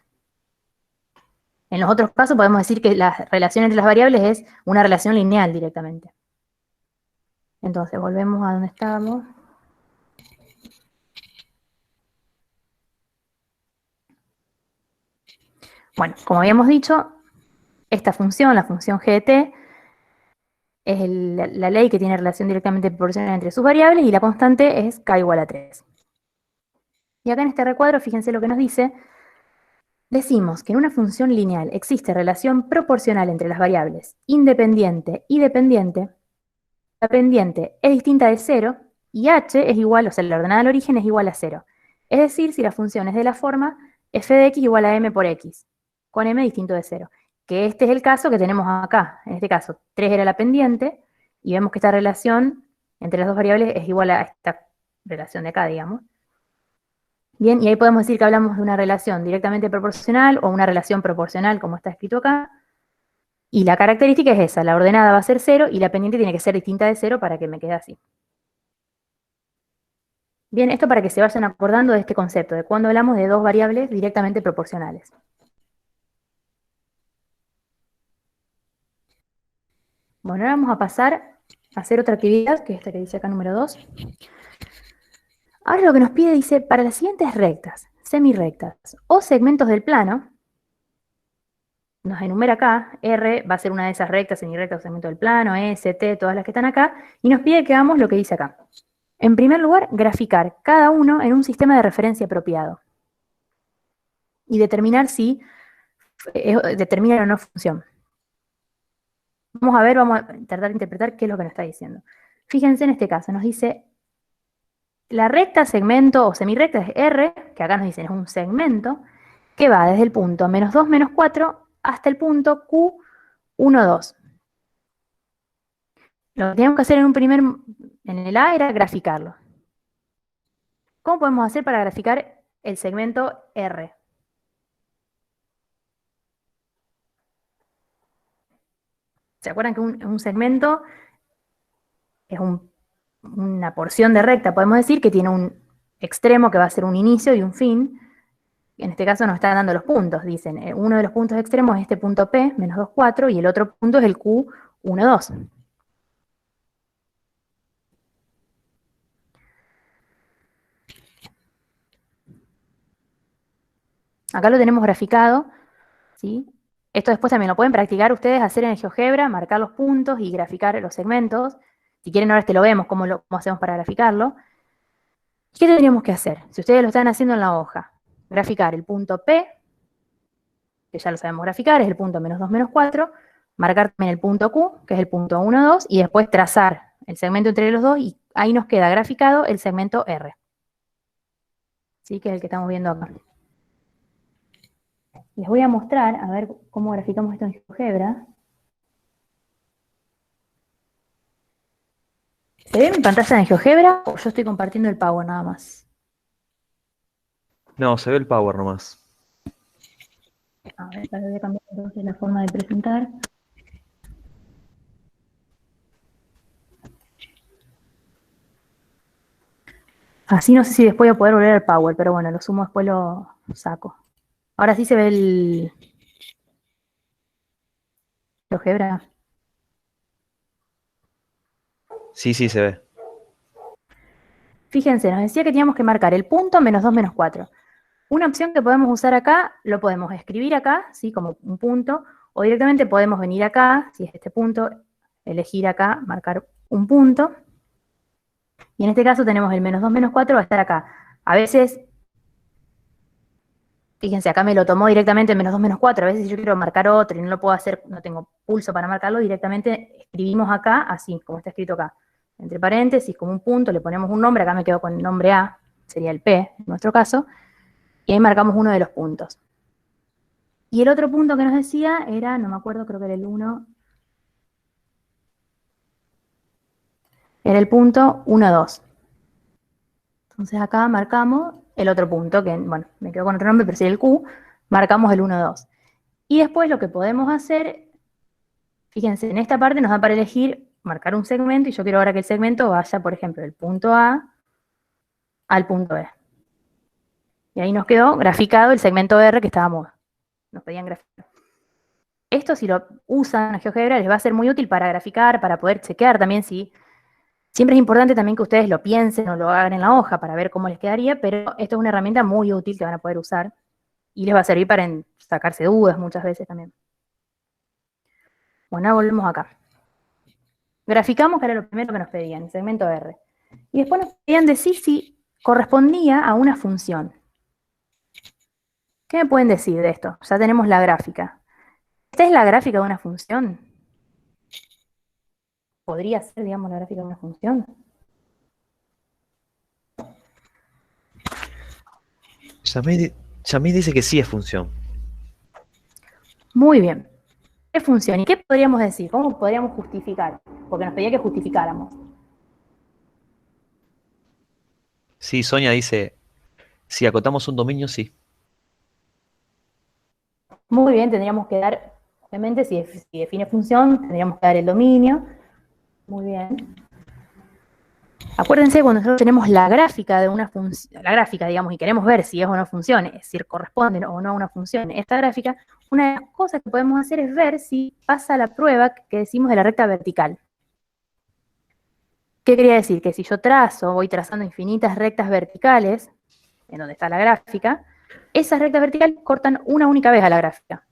[SPEAKER 2] En los otros casos podemos decir que la relación entre las variables es una relación lineal directamente. Entonces volvemos a donde estábamos. Bueno, como habíamos dicho, esta función, la función g de t, es la ley que tiene relación directamente proporcional entre sus variables, y la constante es k igual a 3. Y acá en este recuadro, fíjense lo que nos dice. Decimos que en una función lineal existe relación proporcional entre las variables independiente y dependiente. La pendiente es distinta de 0 y h es igual, o sea, la ordenada del origen es igual a 0. Es decir, si la función es de la forma f de x igual a m por x, con m distinto de 0. Que este es el caso que tenemos acá. En este caso, 3 era la pendiente, y vemos que esta relación entre las dos variables es igual a esta relación de acá, digamos. Bien, y ahí podemos decir que hablamos de una relación directamente proporcional o una relación proporcional, como está escrito acá. Y la característica es esa, la ordenada va a ser 0 y la pendiente tiene que ser distinta de 0 para que me quede así. Bien, esto para que se vayan acordando de este concepto, de cuando hablamos de dos variables directamente proporcionales. Bueno, ahora vamos a pasar a hacer otra actividad, que es esta que dice acá número 2. Ahora lo que nos pide dice, para las siguientes rectas, semirrectas o segmentos del plano, nos enumera acá, R va a ser una de esas rectas, semirrectas o segmento del plano, S, T, todas las que están acá, y nos pide que hagamos lo que dice acá. En primer lugar, graficar cada uno en un sistema de referencia apropiado. y determinar si determina o no función. Vamos a ver, vamos a tratar de interpretar qué es lo que nos está diciendo. Fíjense en este caso, nos dice la recta, segmento o semirrecta es R, que acá nos dicen es un segmento, que va desde el punto -2, -4 hasta el punto Q1, 2. Lo que teníamos que hacer en el A era graficarlo. ¿Cómo podemos hacer para graficar el segmento R? ¿Se acuerdan que un segmento es una porción de recta? Podemos decir que tiene un extremo que va a ser un inicio y un fin. En este caso nos están dando los puntos. Dicen, uno de los puntos extremos es este punto P, -2, 4, y el otro punto es el Q1, 2. Acá lo tenemos graficado, ¿sí? Esto después también lo pueden practicar ustedes, hacer en el GeoGebra, marcar los puntos y graficar los segmentos. Si quieren ahora lo vemos, cómo hacemos para graficarlo. ¿Qué tendríamos que hacer? Si ustedes lo están haciendo en la hoja, graficar el punto P, que ya lo sabemos graficar, es el punto -2, -4, marcar también el punto Q, que es el punto 1, 2, y después trazar el segmento entre los dos, y ahí nos queda graficado el segmento R. ¿Sí? Que es el que estamos viendo acá. Les voy a mostrar, a ver cómo graficamos esto en GeoGebra. ¿Se ve mi pantalla en GeoGebra o yo estoy compartiendo el Power nada más?
[SPEAKER 1] No, se ve el Power nomás.
[SPEAKER 2] A ver, ahora voy a cambiar entonces la forma de presentar. Así no sé si después voy a poder volver al Power, pero bueno, lo sumo después lo saco. Ahora sí se ve el GeoGebra.
[SPEAKER 1] Sí, sí, se ve.
[SPEAKER 2] Fíjense, nos decía que teníamos que marcar el punto -2, -4. Una opción que podemos usar acá, lo podemos escribir acá, ¿sí? Como un punto, o directamente podemos venir acá, si es este punto, elegir acá, marcar un punto. Y en este caso tenemos el -2, -4, va a estar acá. A veces, fíjense, acá me lo tomó directamente -2, -4. A veces yo quiero marcar otro y no lo puedo hacer, no tengo pulso para marcarlo, directamente escribimos acá, así, como está escrito acá. Entre paréntesis, como un punto, le ponemos un nombre, acá me quedo con el nombre A, sería el P, en nuestro caso, y ahí marcamos uno de los puntos. Y el otro punto que nos decía era, no me acuerdo, creo que era el 1, era el punto 1, 2. Entonces acá marcamos el otro punto, que bueno, me quedo con otro nombre, pero sería el Q, marcamos el 1, 2. Y después lo que podemos hacer, fíjense, en esta parte nos da para elegir marcar un segmento, y yo quiero ahora que el segmento vaya, por ejemplo, del punto A al punto B. Y ahí nos quedó graficado el segmento R que nos pedían graficar. Esto, si lo usan en GeoGebra, les va a ser muy útil para graficar, para poder chequear también si. Siempre es importante también que ustedes lo piensen o lo hagan en la hoja para ver cómo les quedaría, pero esto es una herramienta muy útil que van a poder usar y les va a servir para sacarse dudas muchas veces también. Bueno, ahora volvemos acá. Graficamos, que era lo primero que nos pedían, el segmento R. Y después nos pedían decir si correspondía a una función. ¿Qué me pueden decir de esto? Ya tenemos la gráfica. ¿Esta es la gráfica de una función? ¿Podría ser, digamos, la gráfica de una función?
[SPEAKER 1] Yamil dice que sí es función.
[SPEAKER 2] Muy bien. ¿Qué función? ¿Y qué podríamos decir? ¿Cómo podríamos justificar? Porque nos pedía que justificáramos.
[SPEAKER 1] Sí, Sonia dice, si acotamos un dominio, sí.
[SPEAKER 2] Muy bien, tendríamos que dar, obviamente, si define función, tendríamos que dar el dominio. Muy bien. Acuérdense, cuando nosotros tenemos la gráfica de una función, la gráfica, digamos, y queremos ver si es o no funciona, es decir, corresponde o no a una función esta gráfica, una de las cosas que podemos hacer es ver si pasa la prueba que decimos de la recta vertical. ¿Qué quería decir? Que si yo voy trazando infinitas rectas verticales, en donde está la gráfica, esas rectas verticales cortan una única vez a la gráfica.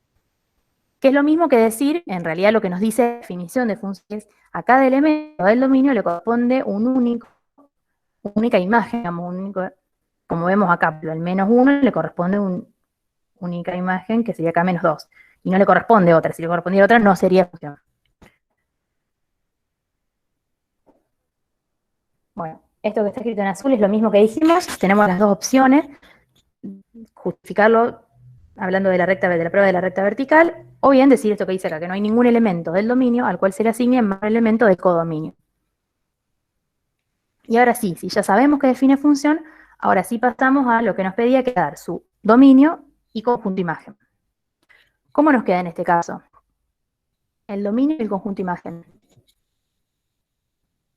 [SPEAKER 2] Que es lo mismo que decir, en realidad lo que nos dice la definición de funciones, a cada elemento del dominio le corresponde una única imagen, digamos, como vemos acá, al -1 le corresponde única imagen, que sería acá menos 2. Y no le corresponde otra. Si le correspondiera otra, no sería función. Bueno, esto que está escrito en azul es lo mismo que dijimos. Tenemos las dos opciones. Justificarlo hablando de la prueba de la recta vertical, o bien decir esto que dice acá, que no hay ningún elemento del dominio al cual se le asigne más elemento del codominio. Y ahora sí, si ya sabemos que define función, ahora sí pasamos a lo que nos pedía, que era dar su dominio y conjunto imagen. ¿Cómo nos queda en este caso? El dominio y el conjunto imagen.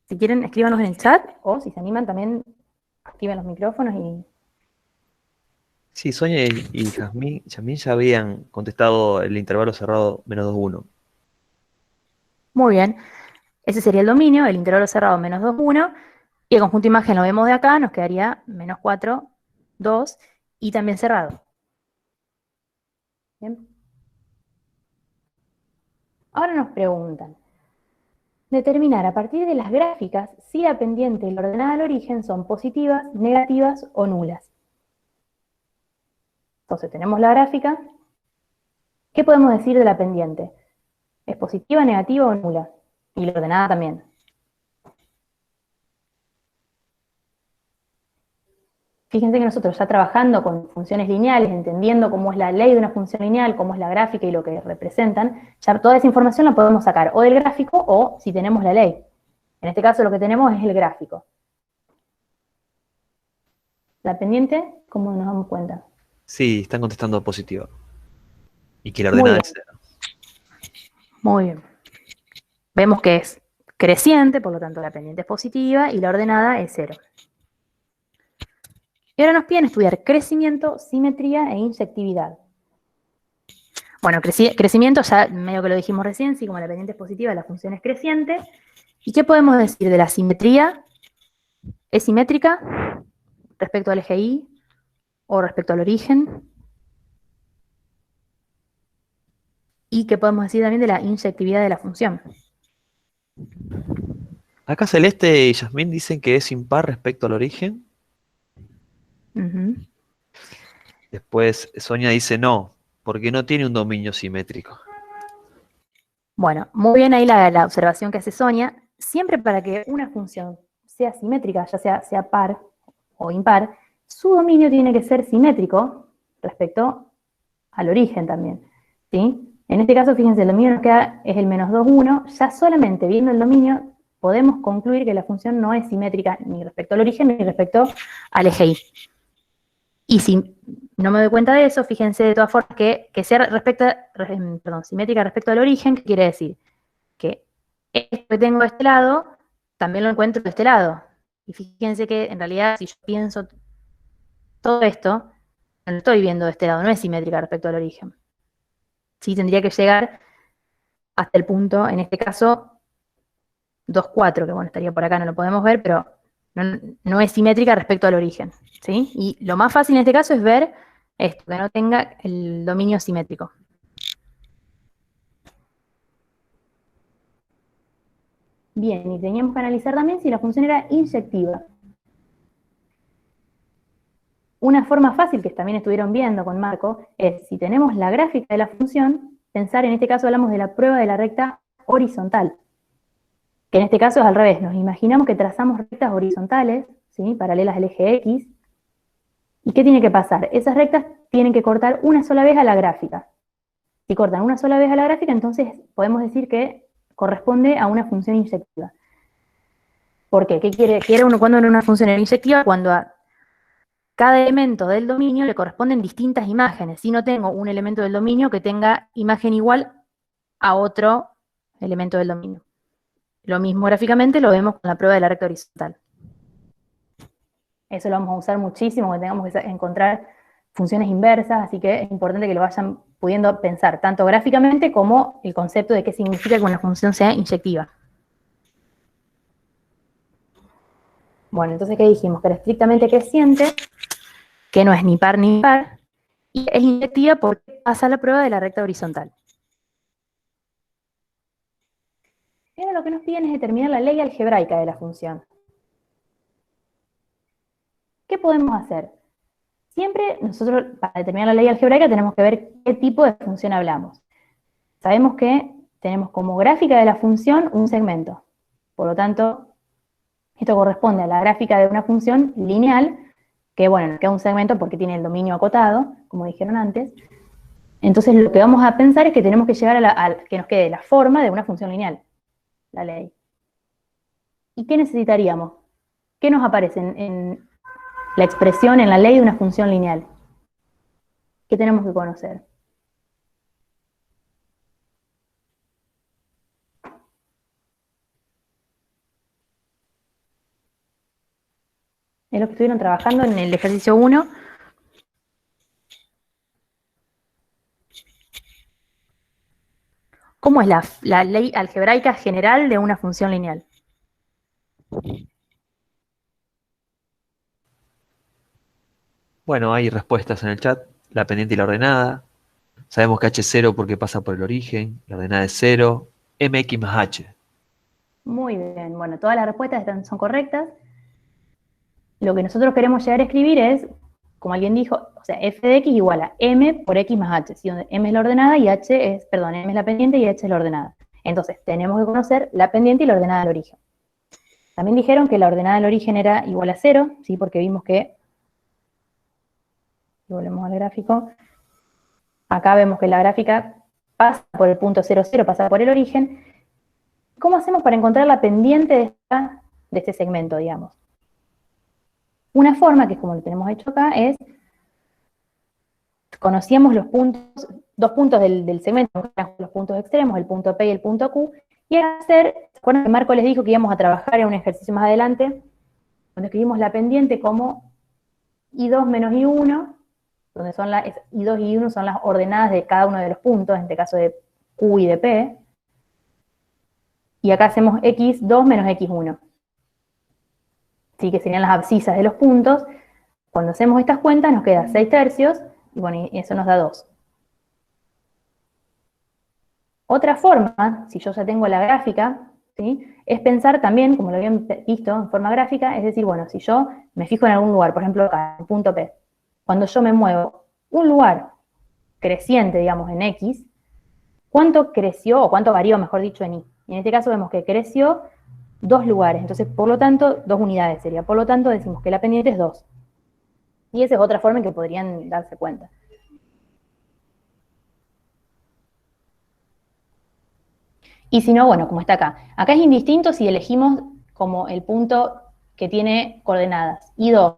[SPEAKER 2] Si quieren, escríbanos en el chat, o si se animan también, activen los micrófonos y...
[SPEAKER 1] Sí, Sonia y Jazmín ya habían contestado el intervalo cerrado menos 2, 1.
[SPEAKER 2] Muy bien. Ese sería el dominio, el intervalo cerrado menos 2, 1, y el conjunto imagen lo vemos de acá, nos quedaría menos 4, 2, y también cerrado. Bien. Ahora nos preguntan, determinar a partir de las gráficas si la pendiente y la ordenada al origen son positivas, negativas o nulas. Entonces tenemos la gráfica. ¿Qué podemos decir de la pendiente? ¿Es positiva, negativa o nula? Y la ordenada también. Fíjense que nosotros ya trabajando con funciones lineales, entendiendo cómo es la ley de una función lineal, cómo es la gráfica y lo que representan, ya toda esa información la podemos sacar o del gráfico o si tenemos la ley. En este caso lo que tenemos es el gráfico. La pendiente, ¿cómo nos damos cuenta?
[SPEAKER 1] Sí, están contestando positiva. Y que la
[SPEAKER 2] Muy
[SPEAKER 1] ordenada
[SPEAKER 2] bien.
[SPEAKER 1] es 0.
[SPEAKER 2] Muy bien. Vemos que es creciente, por lo tanto la pendiente es positiva y la ordenada es 0. Y ahora nos piden estudiar crecimiento, simetría e inyectividad. Bueno, crecimiento ya medio que lo dijimos recién, sí, como la pendiente es positiva, la función es creciente. ¿Y qué podemos decir de la simetría? ¿Es simétrica respecto al eje Y o respecto al origen? ¿Y qué podemos decir también de la inyectividad de la función?
[SPEAKER 1] Acá Celeste y Yasmín dicen que es impar respecto al origen.
[SPEAKER 2] Uh-huh.
[SPEAKER 1] Después Sonia dice no, porque no tiene un dominio simétrico.
[SPEAKER 2] Bueno, muy bien ahí la observación que hace Sonia. Siempre para que una función sea simétrica, ya sea par o impar, su dominio tiene que ser simétrico respecto al origen también, ¿sí? En este caso, fíjense, el dominio nos queda, es el menos 2, 1. Ya solamente viendo el dominio podemos concluir que la función no es simétrica ni respecto al origen ni respecto al eje Y. Y si no me doy cuenta de eso, fíjense de todas formas que sea simétrica respecto al origen, ¿qué quiere decir? Que esto que tengo de este lado, también lo encuentro de este lado. Y fíjense que en realidad si yo pienso todo esto, no lo estoy viendo de este lado, no es simétrica respecto al origen. Sí, tendría que llegar hasta el punto, en este caso, 2, 4, que bueno, estaría por acá, no lo podemos ver, pero no es simétrica respecto al origen, ¿sí? Y lo más fácil en este caso es ver esto, que no tenga el dominio simétrico. Bien, y teníamos que analizar también si la función era inyectiva. Una forma fácil que también estuvieron viendo con Marco es, si tenemos la gráfica de la función, pensar, en este caso hablamos de la prueba de la recta horizontal, que en este caso es al revés, nos imaginamos que trazamos rectas horizontales, ¿sí? Paralelas al eje X, ¿y qué tiene que pasar? Esas rectas tienen que cortar una sola vez a la gráfica. Si cortan una sola vez a la gráfica, entonces podemos decir que corresponde a una función inyectiva. ¿Por qué? ¿Qué quiere uno cuando una función es inyectiva? Cuando a cada elemento del dominio le corresponden distintas imágenes. Si no tengo un elemento del dominio que tenga imagen igual a otro elemento del dominio. Lo mismo gráficamente lo vemos con la prueba de la recta horizontal. Eso lo vamos a usar muchísimo cuando tengamos que encontrar funciones inversas, así que es importante que lo vayan pudiendo pensar, tanto gráficamente como el concepto de qué significa que una función sea inyectiva. Bueno, entonces, ¿qué dijimos? Que era estrictamente creciente, que no es ni par ni impar, y es inyectiva porque pasa la prueba de la recta horizontal. Y ahora lo que nos piden es determinar la ley algebraica de la función. ¿Qué podemos hacer? Siempre nosotros, para determinar la ley algebraica, tenemos que ver qué tipo de función hablamos. Sabemos que tenemos como gráfica de la función un segmento. Por lo tanto, esto corresponde a la gráfica de una función lineal, que bueno, nos queda un segmento porque tiene el dominio acotado, como dijeron antes. Entonces lo que vamos a pensar es que tenemos que llegar a que nos quede la forma de una función lineal, la ley. ¿Y qué necesitaríamos? ¿Qué nos aparece en la expresión, en la ley de una función lineal? ¿Qué tenemos que conocer? Es lo que estuvieron trabajando en el ejercicio 1. ¿Cómo es la ley algebraica general de una función lineal?
[SPEAKER 1] Bueno, hay respuestas en el chat. La pendiente y la ordenada. Sabemos que h es 0 porque pasa por el origen. La ordenada es 0. Mx más h.
[SPEAKER 2] Muy bien, bueno, todas las respuestas son correctas. Lo que nosotros queremos llegar a escribir es, como alguien dijo, o sea, f de x igual a m por x más h, ¿sí? Donde m es la ordenada y m es la pendiente y h es la ordenada. Entonces, tenemos que conocer la pendiente y la ordenada del origen. También dijeron que la ordenada del origen era igual a 0, ¿sí? Porque vimos que, si volvemos al gráfico, acá vemos que la gráfica pasa por el punto 0, 0, pasa por el origen. ¿Cómo hacemos para encontrar la pendiente de este segmento, digamos? Una forma, que es como lo tenemos hecho acá, es conocíamos los puntos, dos puntos del segmento, los puntos extremos, el punto P y el punto Q, y ¿se acuerdan que Marco les dijo que íbamos a trabajar en un ejercicio más adelante, donde escribimos la pendiente como I2 menos I1, donde son I2 y I1 son las ordenadas de cada uno de los puntos, en este caso de Q y de P, y acá hacemos X2 menos X1, ¿sí? Que serían las abscisas de los puntos. Cuando hacemos estas cuentas nos queda 6 tercios, y bueno, y eso nos da 2. Otra forma, si yo ya tengo la gráfica, ¿sí? Es pensar también, como lo habían visto en forma gráfica, es decir, bueno, si yo me fijo en algún lugar, por ejemplo acá, en punto P, cuando yo me muevo un lugar creciente, digamos, en X, ¿cuánto creció, o cuánto varió, mejor dicho, en Y? Y en este caso vemos que creció 2 lugares, entonces, por lo tanto, 2 unidades sería. Por lo tanto, decimos que la pendiente es 2. Y esa es otra forma en que podrían darse cuenta. Y si no, bueno, como está acá. Acá es indistinto si elegimos como el punto que tiene coordenadas I2,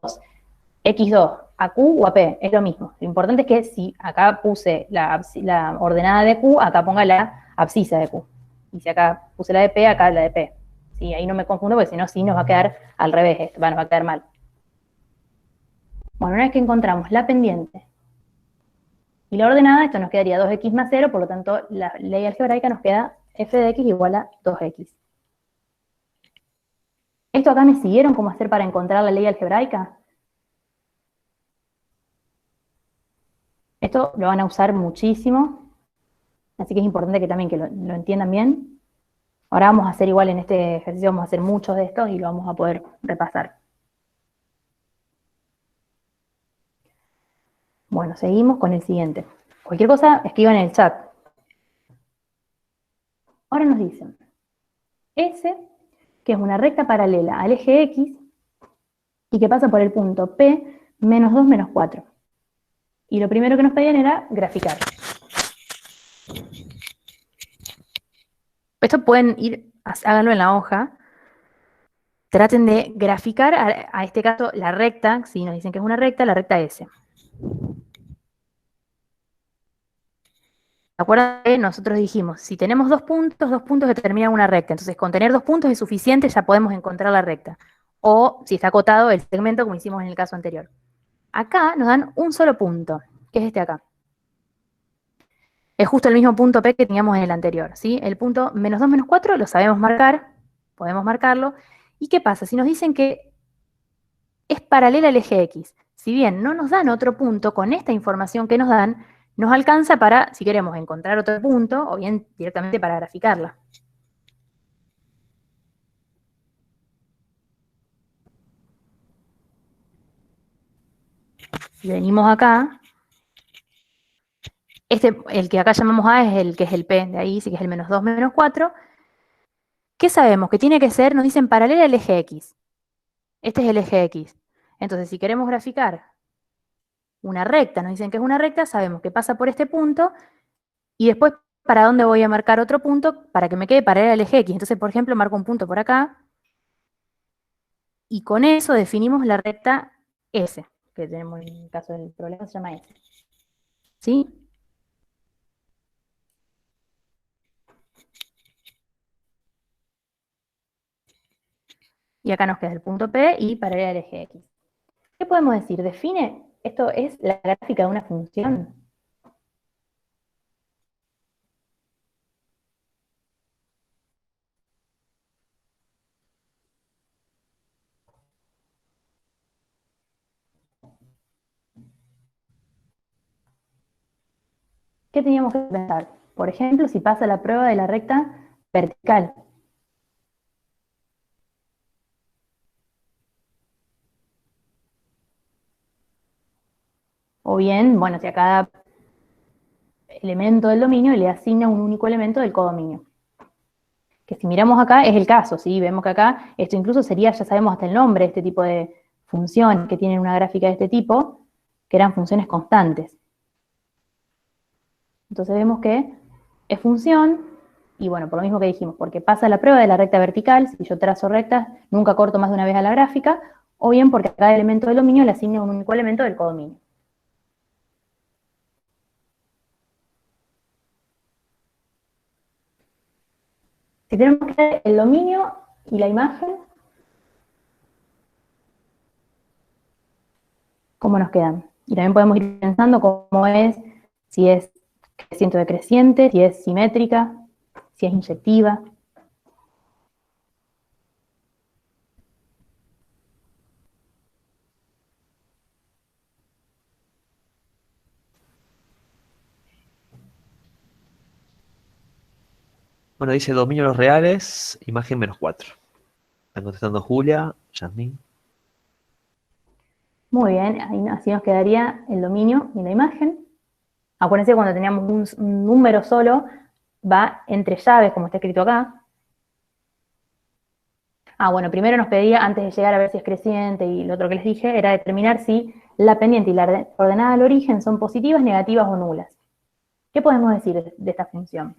[SPEAKER 2] X2, a Q o a P, es lo mismo. Lo importante es que si acá puse la ordenada de Q, acá ponga la abscisa de Q. Y si acá puse la de P, acá la de P. Sí, ahí no me confundo porque si no, sí nos va a quedar al revés, nos va a quedar mal. Bueno, una vez que encontramos la pendiente y la ordenada, esto nos quedaría 2x más 0, por lo tanto, la ley algebraica nos queda f de x igual a 2x. ¿Esto acá me siguieron cómo hacer para encontrar la ley algebraica? Esto lo van a usar muchísimo, así que es importante que también que lo entiendan bien. Ahora vamos a hacer igual en este ejercicio, vamos a hacer muchos de estos y lo vamos a poder repasar. Bueno, seguimos con el siguiente. Cualquier cosa, escriban en el chat. Ahora nos dicen, S, que es una recta paralela al eje X y que pasa por el punto P menos 2 menos 4. Y lo primero que nos pedían era graficar. Esto pueden ir, háganlo en la hoja. Traten de graficar, a este caso, la recta, si nos dicen que es una recta, la recta S. Acuérdense que nosotros dijimos, si tenemos dos puntos determinan una recta. Entonces, con tener 2 puntos es suficiente, ya podemos encontrar la recta. O, si está acotado, el segmento, como hicimos en el caso anterior. Acá nos dan un solo punto, que es este acá. Es justo el mismo punto P que teníamos en el anterior, ¿sí? El punto menos 2 menos 4 lo sabemos marcar, podemos marcarlo. ¿Y qué pasa? Si nos dicen que es paralela al eje X, si bien no nos dan otro punto, con esta información que nos dan, nos alcanza para, si queremos encontrar otro punto, o bien directamente para graficarla. y venimos acá, el que acá llamamos A es el que es el P de ahí, sí que es el -2, -4. ¿Qué sabemos? Que tiene que ser, nos dicen, paralela al eje X. Este es el eje X. Entonces, si queremos graficar una recta, nos dicen que es una recta, sabemos que pasa por este punto, y después, ¿para dónde voy a marcar otro punto? Para que me quede paralela al eje X. Entonces, por ejemplo, marco un punto por acá, y con eso definimos la recta S, que tenemos en el caso del problema, se llama S. ¿Sí? Y acá nos queda el punto P y paralela al eje X. ¿Qué podemos decir? Define, esto es la gráfica de una función. ¿Qué teníamos que pensar? Por ejemplo, si pasa la prueba de la recta vertical. O bien, bueno, si a cada elemento del dominio le asigna un único elemento del codominio. Que si miramos acá es el caso, ¿sí? Vemos que acá esto incluso sería, ya sabemos hasta el nombre de este tipo de funciones que tienen una gráfica de este tipo, que eran funciones constantes. Entonces vemos que es función, y bueno, por lo mismo que dijimos, porque pasa la prueba de la recta vertical, si yo trazo rectas, nunca corto más de una vez a la gráfica, o bien porque a cada elemento del dominio le asigna un único elemento del codominio. Si tenemos que ver el dominio y la imagen, ¿cómo nos quedan? Y también podemos ir pensando cómo es, si es creciente o decreciente, si es simétrica, si es inyectiva.
[SPEAKER 1] Bueno, dice dominio de los reales, imagen -4. Están contestando Julia, Yasmín.
[SPEAKER 2] Muy bien, así nos quedaría el dominio y la imagen. Acuérdense que cuando teníamos un número solo, va entre llaves, como está escrito acá. Bueno, primero nos pedía, antes de llegar a ver si es creciente y lo otro que les dije, era determinar si la pendiente y la ordenada al origen son positivas, negativas o nulas. ¿Qué podemos decir de esta función?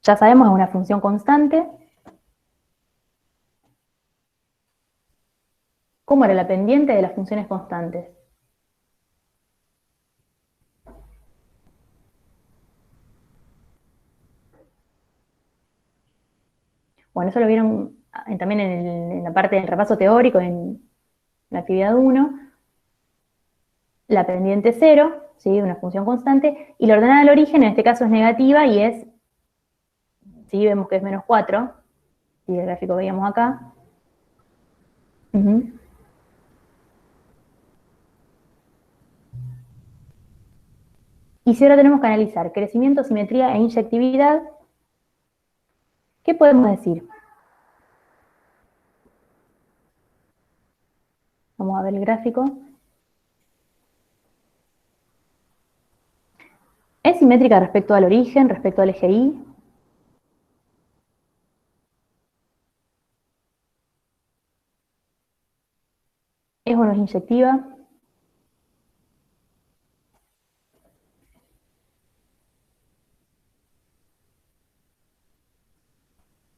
[SPEAKER 2] Ya sabemos, es una función constante. ¿Cómo era la pendiente de las funciones constantes? Bueno, eso lo vieron también en la parte del repaso teórico, en la actividad 1. La pendiente 0, ¿sí? Una función constante, y la ordenada al origen en este caso es negativa y es, ¿sí? Vemos que es -4, ¿sí? El gráfico que veíamos acá. Y si ahora tenemos que analizar crecimiento, simetría e inyectividad, ¿qué podemos decir? Vamos a ver el gráfico. ¿Es simétrica respecto al origen, respecto al eje Y? ¿Es o no es inyectiva?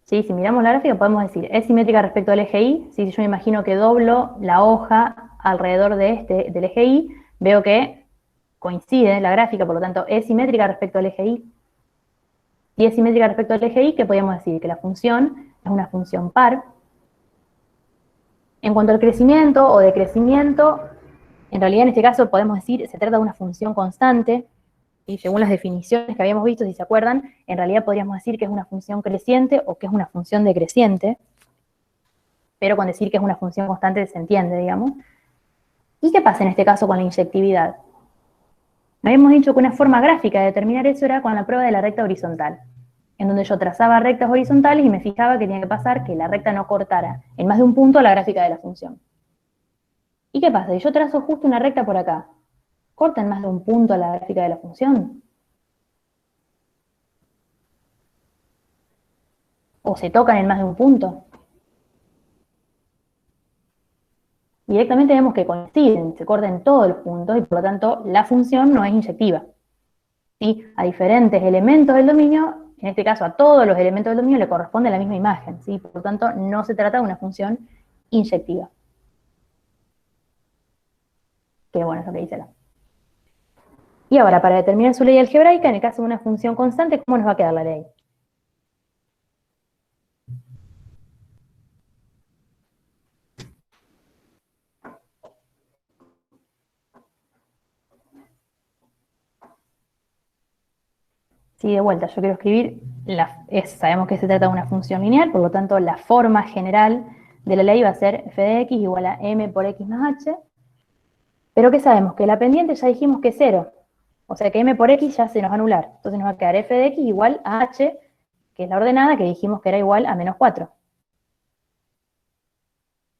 [SPEAKER 2] ¿Sí? Si miramos la gráfica podemos decir, ¿es simétrica respecto al eje Y? Si yo me imagino que doblo la hoja alrededor del eje Y, veo que coincide la gráfica, por lo tanto, ¿es simétrica respecto al eje Y? Si es simétrica respecto al eje Y, ¿qué podríamos decir? Que la función es una función par. En cuanto al crecimiento o decrecimiento, en realidad en este caso podemos decir se trata de una función constante, y según las definiciones que habíamos visto, si se acuerdan, en realidad podríamos decir que es una función creciente o que es una función decreciente, pero con decir que es una función constante se entiende, digamos. ¿Y qué pasa en este caso con la inyectividad? Habíamos dicho que una forma gráfica de determinar eso era con la prueba de la recta horizontal, en donde yo trazaba rectas horizontales y me fijaba que tenía que pasar que la recta no cortara en más de un punto la gráfica de la función. ¿Y qué pasa? Si yo trazo justo una recta por acá, ¿corta en más de un punto a la gráfica de la función? ¿O se tocan en más de un punto? Directamente vemos que coinciden, se cortan todos los puntos y por lo tanto la función no es inyectiva. ¿Sí? A diferentes elementos del dominio, en este caso a todos los elementos del dominio le corresponde la misma imagen, ¿sí? Por lo tanto no se trata de una función inyectiva. Que bueno, es lo que dice la. Y ahora, para determinar su ley algebraica, en el caso de una función constante, ¿cómo nos va a quedar la ley? Sí, de vuelta, yo quiero escribir, sabemos que se trata de una función lineal, por lo tanto la forma general de la ley va a ser f de x igual a m por x más h, pero ¿qué sabemos? Que la pendiente ya dijimos que es 0, o sea que m por x ya se nos va a anular, entonces nos va a quedar f de x igual a h, que es la ordenada que dijimos que era igual a menos 4.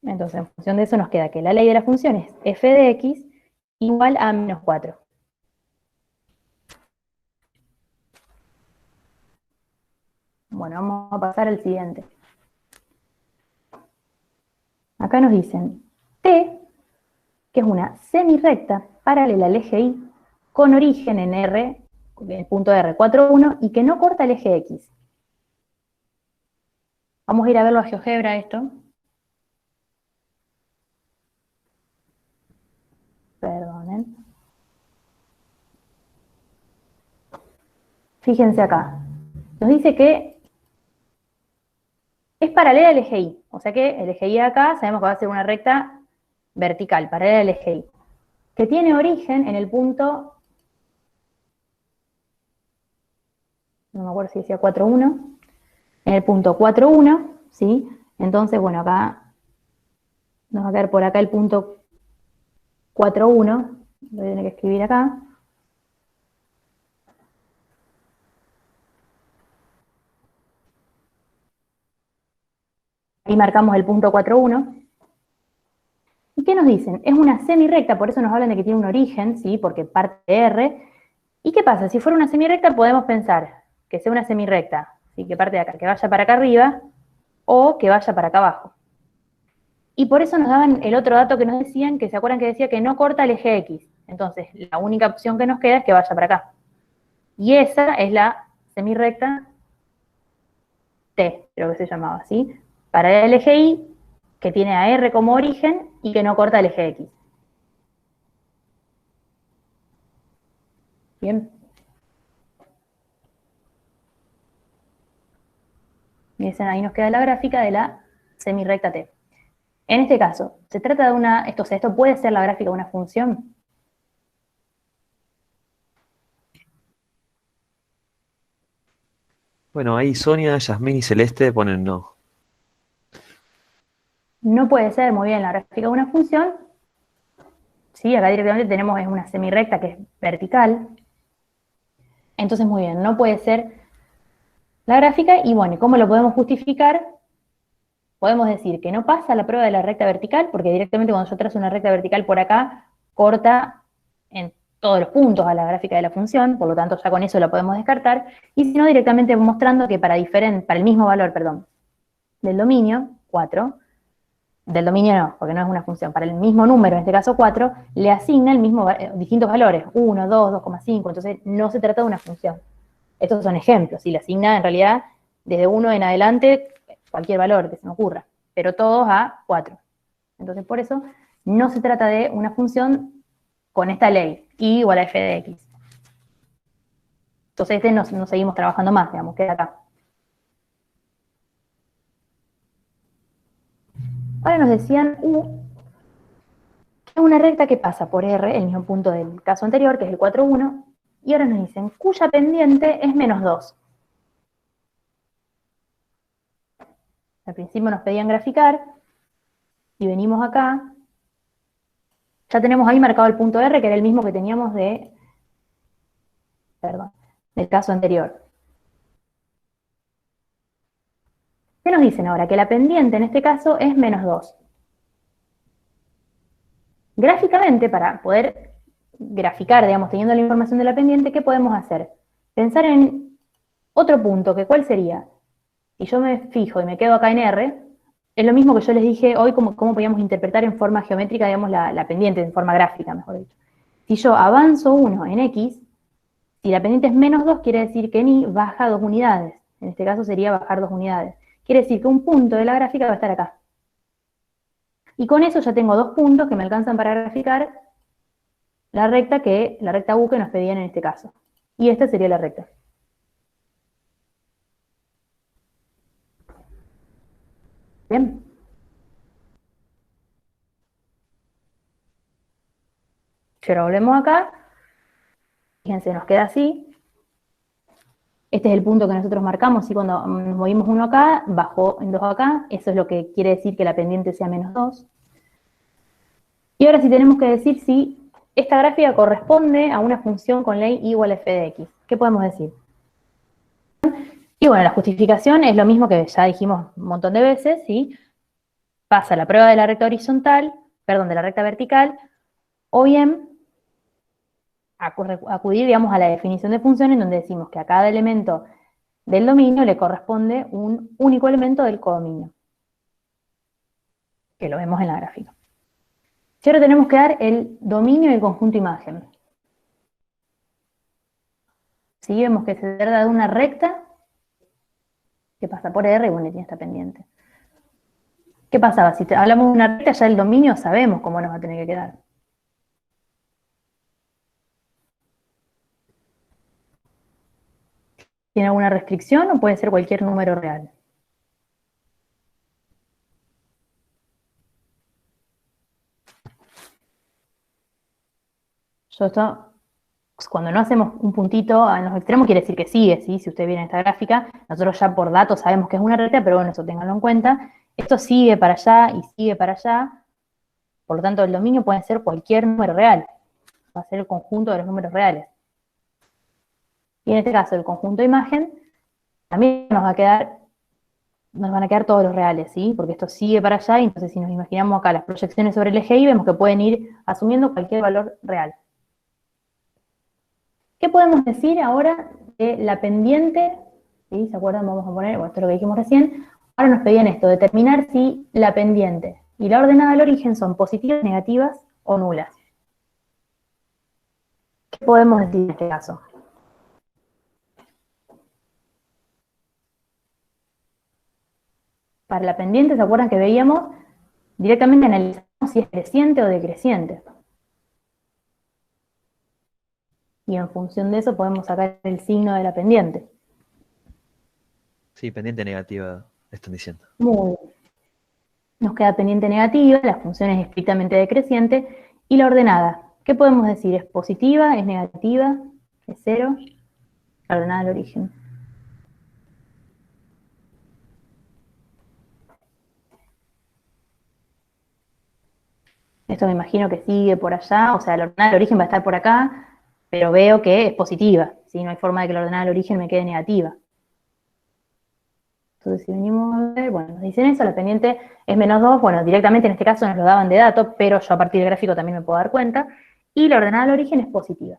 [SPEAKER 2] Entonces en función de eso nos queda que la ley de la función es f de x igual a menos 4. Bueno, vamos a pasar al siguiente. Acá nos dicen t, que es una semirrecta paralela al eje y con origen en R, en el punto R, 4, 1, y que no corta el eje X. Vamos a ir a verlo a GeoGebra esto. Perdonen. Fíjense acá. Nos dice que es paralela al eje Y. O sea que el eje Y acá sabemos que va a ser una recta vertical, paralela al eje Y. Que tiene origen en el punto, no me acuerdo si decía 4, 1, en el punto 4, 1, ¿sí? Entonces, bueno, acá nos va a quedar por acá el punto 4, 1, lo voy a tener que escribir acá. Ahí marcamos el punto 4, 1. ¿Y qué nos dicen? Es una semirrecta, por eso nos hablan de que tiene un origen, ¿sí? Porque parte de R. ¿Y qué pasa? Si fuera una semirrecta podemos pensar que sea una semirrecta, ¿sí? Que parte de acá, que vaya para acá arriba o que vaya para acá abajo. Y por eso nos daban el otro dato que nos decían, que se acuerdan que decía que no corta el eje X. Entonces, la única opción que nos queda es que vaya para acá. Y esa es la semirrecta T, creo que se llamaba, ¿sí? Para el eje Y, que tiene a R como origen y que no corta el eje X. Bien. Y ahí nos queda la gráfica de la semirrecta T. En este caso, se trata de una, esto puede ser la gráfica de una función.
[SPEAKER 1] Bueno, ahí Sonia, Yasmín y Celeste ponen no.
[SPEAKER 2] No puede ser muy bien la gráfica de una función. Sí, acá directamente tenemos es una semirrecta que es vertical. Entonces, muy bien, no puede ser la gráfica. Y bueno, ¿cómo lo podemos justificar? Podemos decir que no pasa la prueba de la recta vertical, porque directamente cuando yo trazo una recta vertical por acá, corta en todos los puntos a la gráfica de la función, por lo tanto ya con eso la podemos descartar, y si no, directamente mostrando que para el mismo valor, perdón, del dominio, 4, del dominio no, porque no es una función, para el mismo número, en este caso 4, le asigna distintos valores, 1, 2, 2,5, entonces no se trata de una función. Estos son ejemplos, y le asigna en realidad desde 1 en adelante cualquier valor que se me ocurra, pero todos a 4. Entonces por eso no se trata de una función con esta ley, y igual a f de x. Entonces no seguimos trabajando más, digamos, queda acá. Ahora nos decían U, que es una recta que pasa por R, el mismo punto del caso anterior, que es el 4, 1, y ahora nos dicen cuya pendiente es menos 2. Al principio nos pedían graficar, y venimos acá, ya tenemos ahí marcado el punto R, que era el mismo que teníamos del caso anterior. ¿Qué nos dicen ahora? Que la pendiente en este caso es menos 2. Gráficamente, para poder graficar, digamos, teniendo la información de la pendiente, ¿qué podemos hacer? Pensar en otro punto, que ¿cuál sería? Si yo me fijo y me quedo acá en R, es lo mismo que yo les dije hoy, cómo podíamos interpretar en forma geométrica, digamos, la pendiente, en forma gráfica, mejor dicho. Si yo avanzo 1 en X, si la pendiente es menos 2, quiere decir que en Y baja 2 unidades. En este caso sería bajar 2 unidades. Quiere decir que un punto de la gráfica va a estar acá. Y con eso ya tengo 2 puntos que me alcanzan para graficar la recta U que nos pedían en este caso. Y esta sería la recta. Bien. Si ahora volvemos acá, fíjense, nos queda así. Este es el punto que nosotros marcamos, y cuando nos movimos 1 acá, bajó en 2 acá, eso es lo que quiere decir que la pendiente sea menos 2. Y ahora sí tenemos que decir si esta gráfica corresponde a una función con ley igual a f de x. ¿Qué podemos decir? Y bueno, la justificación es lo mismo que ya dijimos un montón de veces, ¿sí? Pasa la prueba de la recta horizontal, perdón, de la recta vertical, o bien acudir, digamos, a la definición de función en donde decimos que a cada elemento del dominio le corresponde un único elemento del codominio, que lo vemos en la gráfica. Y ahora tenemos que dar el dominio del conjunto imagen. Si vemos que se trata de una recta que pasa por R y bueno, tiene esta pendiente. ¿Qué pasaba? Si hablamos de una recta, ya el dominio sabemos cómo nos va a tener que quedar. ¿Tiene alguna restricción o puede ser cualquier número real? Yo esto, cuando no hacemos un puntito en los extremos, quiere decir que sigue, ¿sí? Si ustedes vienen esta gráfica, nosotros ya por datos sabemos que es una recta, pero bueno, eso ténganlo en cuenta. Esto sigue para allá y sigue para allá, por lo tanto el dominio puede ser cualquier número real. Va a ser el conjunto de los números reales. Y en este caso, el conjunto de imagen, también nos van a quedar todos los reales, ¿sí? Porque esto sigue para allá, y entonces si nos imaginamos acá las proyecciones sobre el eje Y, vemos que pueden ir asumiendo cualquier valor real. ¿Qué podemos decir ahora de la pendiente? ¿Sí? ¿Se acuerdan? Vamos a poner, bueno, esto es lo que dijimos recién. Ahora nos pedían esto, determinar si la pendiente y la ordenada del origen son positivas, negativas o nulas. ¿Qué podemos decir en este caso? Para la pendiente, ¿se acuerdan que veíamos? Directamente analizamos si es creciente o decreciente. Y en función de eso podemos sacar el signo de la pendiente.
[SPEAKER 1] Sí, pendiente negativa, están diciendo.
[SPEAKER 2] Muy bien. Nos queda pendiente negativa, la función es estrictamente decreciente, y la ordenada. ¿Qué podemos decir? ¿Es positiva? ¿Es negativa? ¿Es cero? La ordenada del origen. Esto me imagino que sigue por allá, o sea, la ordenada del origen va a estar por acá, pero veo que es positiva, ¿sí? No hay forma de que la ordenada del origen me quede negativa. Entonces, si venimos a ver, bueno, nos dicen eso, la pendiente es menos 2, bueno, directamente en este caso nos lo daban de dato, pero yo a partir del gráfico también me puedo dar cuenta, y la ordenada del origen es positiva.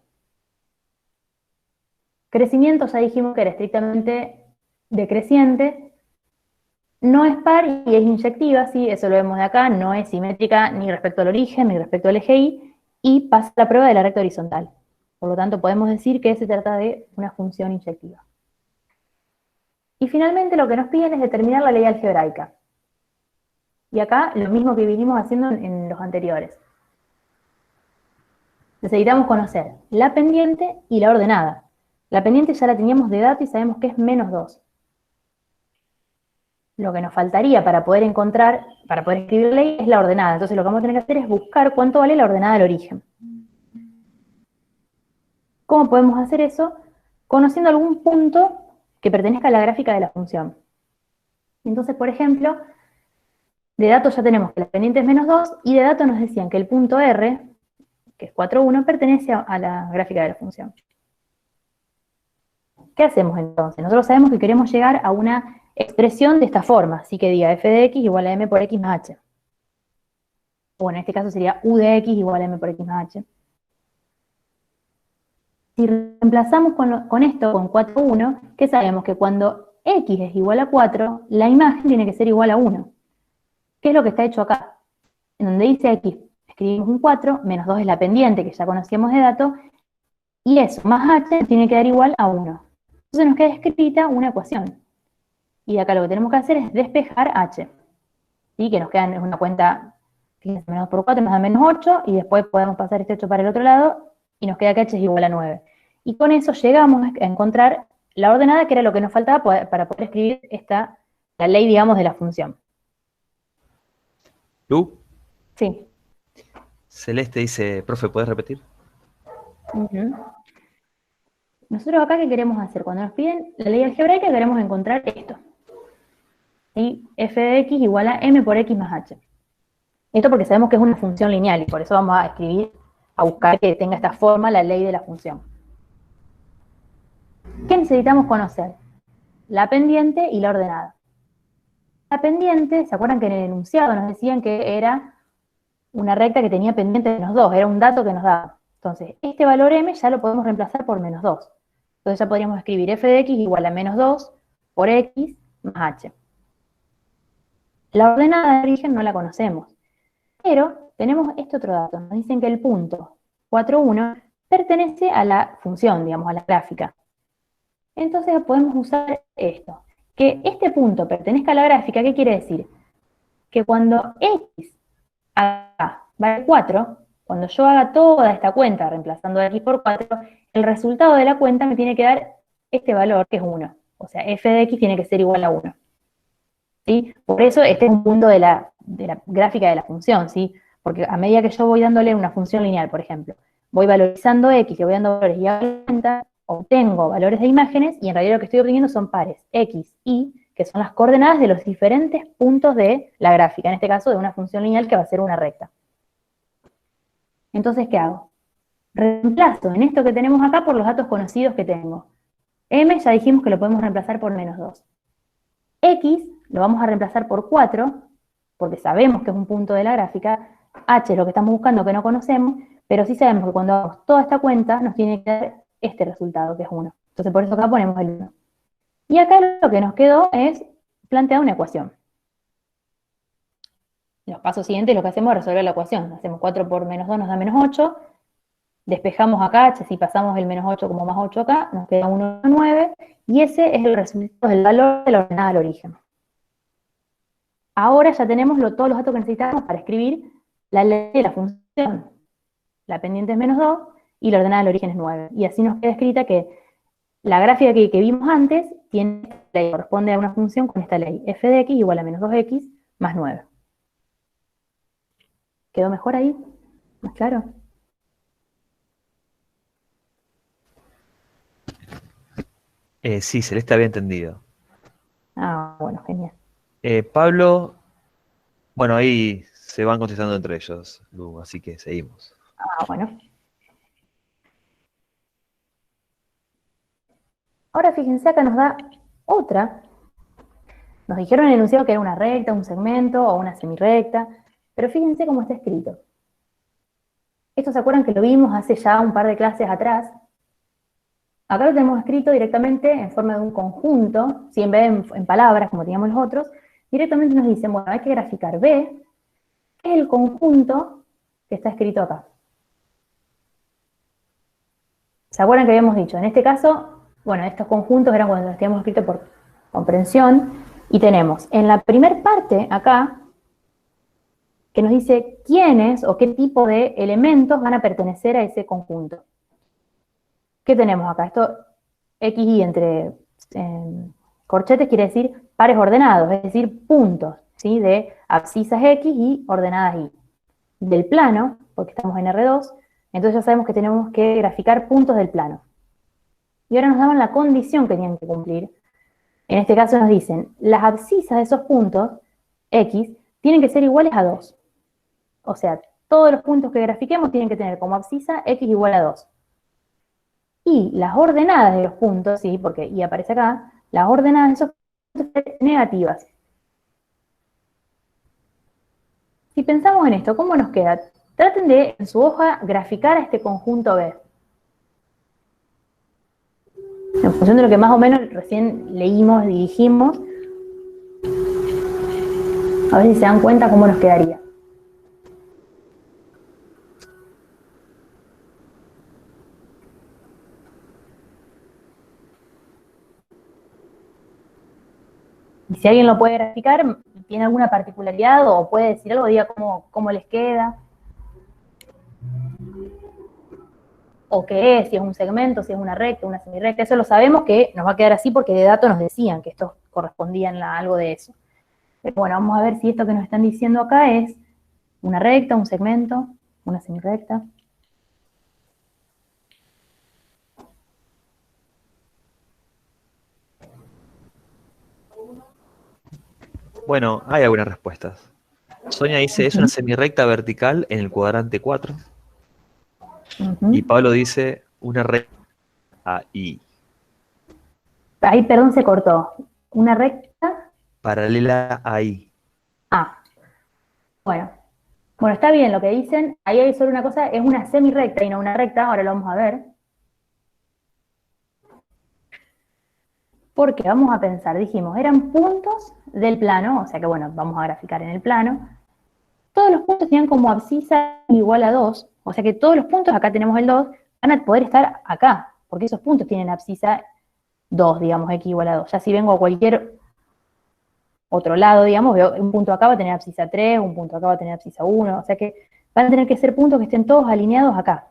[SPEAKER 2] Crecimiento ya dijimos que era estrictamente decreciente, no es par y es inyectiva, ¿sí? Eso lo vemos de acá, no es simétrica ni respecto al origen ni respecto al eje Y, y pasa la prueba de la recta horizontal. Por lo tanto, podemos decir que se trata de una función inyectiva. Y finalmente lo que nos piden es determinar la ley algebraica. Y acá lo mismo que vinimos haciendo en los anteriores. Necesitamos conocer la pendiente y la ordenada. La pendiente ya la teníamos de dato y sabemos que es menos 2. Lo que nos faltaría para poder encontrar, para poder escribir la ley, es la ordenada. Entonces lo que vamos a tener que hacer es buscar cuánto vale la ordenada del origen. ¿Cómo podemos hacer eso? Conociendo algún punto que pertenezca a la gráfica de la función. Entonces, por ejemplo, de dato ya tenemos que la pendiente es menos 2, y de dato nos decían que el punto R, que es 4,1, pertenece a la gráfica de la función. ¿Qué hacemos entonces? Nosotros sabemos que queremos llegar a una expresión de esta forma, así que diga f de x igual a m por x más h. Bueno, en este caso sería u de x igual a m por x más h. Si reemplazamos con esto, con 4, 1, ¿qué sabemos? Que cuando x es igual a 4, la imagen tiene que ser igual a 1. ¿Qué es lo que está hecho acá? En donde dice x, escribimos un 4, menos 2 es la pendiente, que ya conocíamos de dato, y eso más h tiene que dar igual a 1. Entonces nos queda escrita una ecuación. Y acá lo que tenemos que hacer es despejar h. ¿Sí? Que nos queda en una cuenta, fíjense, menos por 4 nos da menos 8, y después podemos pasar este 8 para el otro lado, y nos queda que h es igual a 9. Y con eso llegamos a encontrar la ordenada, que era lo que nos faltaba para poder escribir la ley, digamos, de la función.
[SPEAKER 1] Lu,
[SPEAKER 2] Sí.
[SPEAKER 1] Celeste dice, profe, ¿puedes repetir?
[SPEAKER 2] Ujú. Nosotros acá, ¿qué queremos hacer? Cuando nos piden la ley algebraica, queremos encontrar esto. ¿Sí? F de x igual a m por x más h. Esto porque sabemos que es una función lineal, y por eso vamos a escribir, a buscar que tenga esta forma la ley de la función. ¿Qué necesitamos conocer? La pendiente y la ordenada. La pendiente, ¿se acuerdan que en el enunciado nos decían que era una recta que tenía pendiente de menos 2? Era un dato que nos daba. Entonces, este valor m ya lo podemos reemplazar por menos 2. Entonces ya podríamos escribir f de x igual a menos 2 por x más h. La ordenada de origen no la conocemos, pero tenemos este otro dato. Nos dicen que el punto 4, 1 pertenece a la función, digamos, a la gráfica. Entonces podemos usar esto. Que este punto pertenezca a la gráfica, ¿qué quiere decir? Que cuando x acá vale 4, cuando yo haga toda esta cuenta reemplazando x por 4, el resultado de la cuenta me tiene que dar este valor, que es 1. O sea, f de x tiene que ser igual a 1. ¿Sí? Por eso este es un punto de la gráfica de la función, ¿sí? Porque a medida que yo voy dándole una función lineal, por ejemplo, voy valorizando x, le voy dando valores y hago la cuenta, obtengo valores de imágenes, y en realidad lo que estoy obteniendo son pares x, y, que son las coordenadas de los diferentes puntos de la gráfica, en este caso de una función lineal que va a ser una recta. Entonces, ¿qué hago? Reemplazo en esto que tenemos acá por los datos conocidos que tengo. M ya dijimos que lo podemos reemplazar por menos 2. X lo vamos a reemplazar por 4, porque sabemos que es un punto de la gráfica. H es lo que estamos buscando, que no conocemos, pero sí sabemos que cuando hagamos toda esta cuenta nos tiene que dar este resultado, que es 1. Entonces por eso acá ponemos el 1. Y acá lo que nos quedó es plantear una ecuación. Los pasos siguientes lo que hacemos es resolver la ecuación. Hacemos 4 por menos 2 nos da menos 8. Despejamos acá h, si pasamos el menos 8 como más 8 acá, nos queda 1, 9. Y ese es el resultado del valor de la ordenada al origen. Ahora ya tenemos todos los datos que necesitamos para escribir la ley de la función. La pendiente es menos 2 y la ordenada del origen es 9. Y así nos queda escrita que la gráfica que vimos antes tiene esta ley, corresponde a una función con esta ley. F de x igual a menos 2x más 9. ¿Quedó mejor ahí? ¿Más claro?
[SPEAKER 1] Sí, Celeste había entendido.
[SPEAKER 2] Ah, bueno, genial.
[SPEAKER 1] Pablo, bueno, ahí se van contestando entre ellos, Lu, así que seguimos.
[SPEAKER 2] Ah, bueno. Ahora fíjense, acá nos da otra. Nos dijeron en el enunciado que era una recta, un segmento o una semirrecta, pero fíjense cómo está escrito. Esto se acuerdan que lo vimos hace ya un par de clases atrás. Acá lo tenemos escrito directamente en forma de un conjunto, si en vez de en palabras, como teníamos los otros, directamente nos dicen, bueno, hay que graficar B, que es el conjunto que está escrito acá. ¿Se acuerdan que habíamos dicho? En este caso, bueno, estos conjuntos eran cuando los teníamos escrito por comprensión, y tenemos en la primer parte acá, que nos dice quiénes o qué tipo de elementos van a pertenecer a ese conjunto. ¿Qué tenemos acá? Esto X, Y entre corchetes quiere decir pares ordenados, es decir, puntos, ¿sí? De abscisas X y ordenadas Y. Del plano, porque estamos en R2, entonces ya sabemos que tenemos que graficar puntos del plano. Y ahora nos daban la condición que tenían que cumplir. En este caso nos dicen, las abscisas de esos puntos, X, tienen que ser iguales a 2. O sea, todos los puntos que grafiquemos tienen que tener como abscisa X igual a 2. Y las ordenadas de los puntos, sí, porque y aparece acá, las ordenadas de esos puntos son negativas. Si pensamos en esto, ¿cómo nos queda? Traten de, en su hoja, graficar a este conjunto B. En función de lo que más o menos recién leímos y dijimos, a ver si se dan cuenta cómo nos quedaría. Y si alguien lo puede graficar, tiene alguna particularidad o puede decir algo, diga cómo les queda. O qué es, si es un segmento, si es una recta, una semirrecta. Eso lo sabemos que nos va a quedar así porque de datos nos decían que estos correspondían a algo de eso. Pero bueno, vamos a ver si esto que nos están diciendo acá es una recta, un segmento, una semirrecta.
[SPEAKER 1] Bueno, hay algunas respuestas. Sonia dice, es una semirrecta vertical en el cuadrante 4. Y Pablo dice, una recta ahí.
[SPEAKER 2] Ahí, perdón, se cortó. Una recta.
[SPEAKER 1] Paralela ahí.
[SPEAKER 2] Ah, bueno. Bueno, está bien lo que dicen. Ahí hay solo una cosa, es una semirrecta y no una recta. Ahora lo vamos a ver. Porque vamos a pensar, dijimos, eran puntos del plano, o sea que bueno, vamos a graficar en el plano. Todos los puntos tenían como abscisa igual a 2, o sea que todos los puntos, acá tenemos el 2, van a poder estar acá, porque esos puntos tienen abscisa 2, digamos, x igual a 2. Ya si vengo a cualquier otro lado, digamos, veo un punto acá va a tener abscisa 3, un punto acá va a tener abscisa 1, o sea que van a tener que ser puntos que estén todos alineados acá.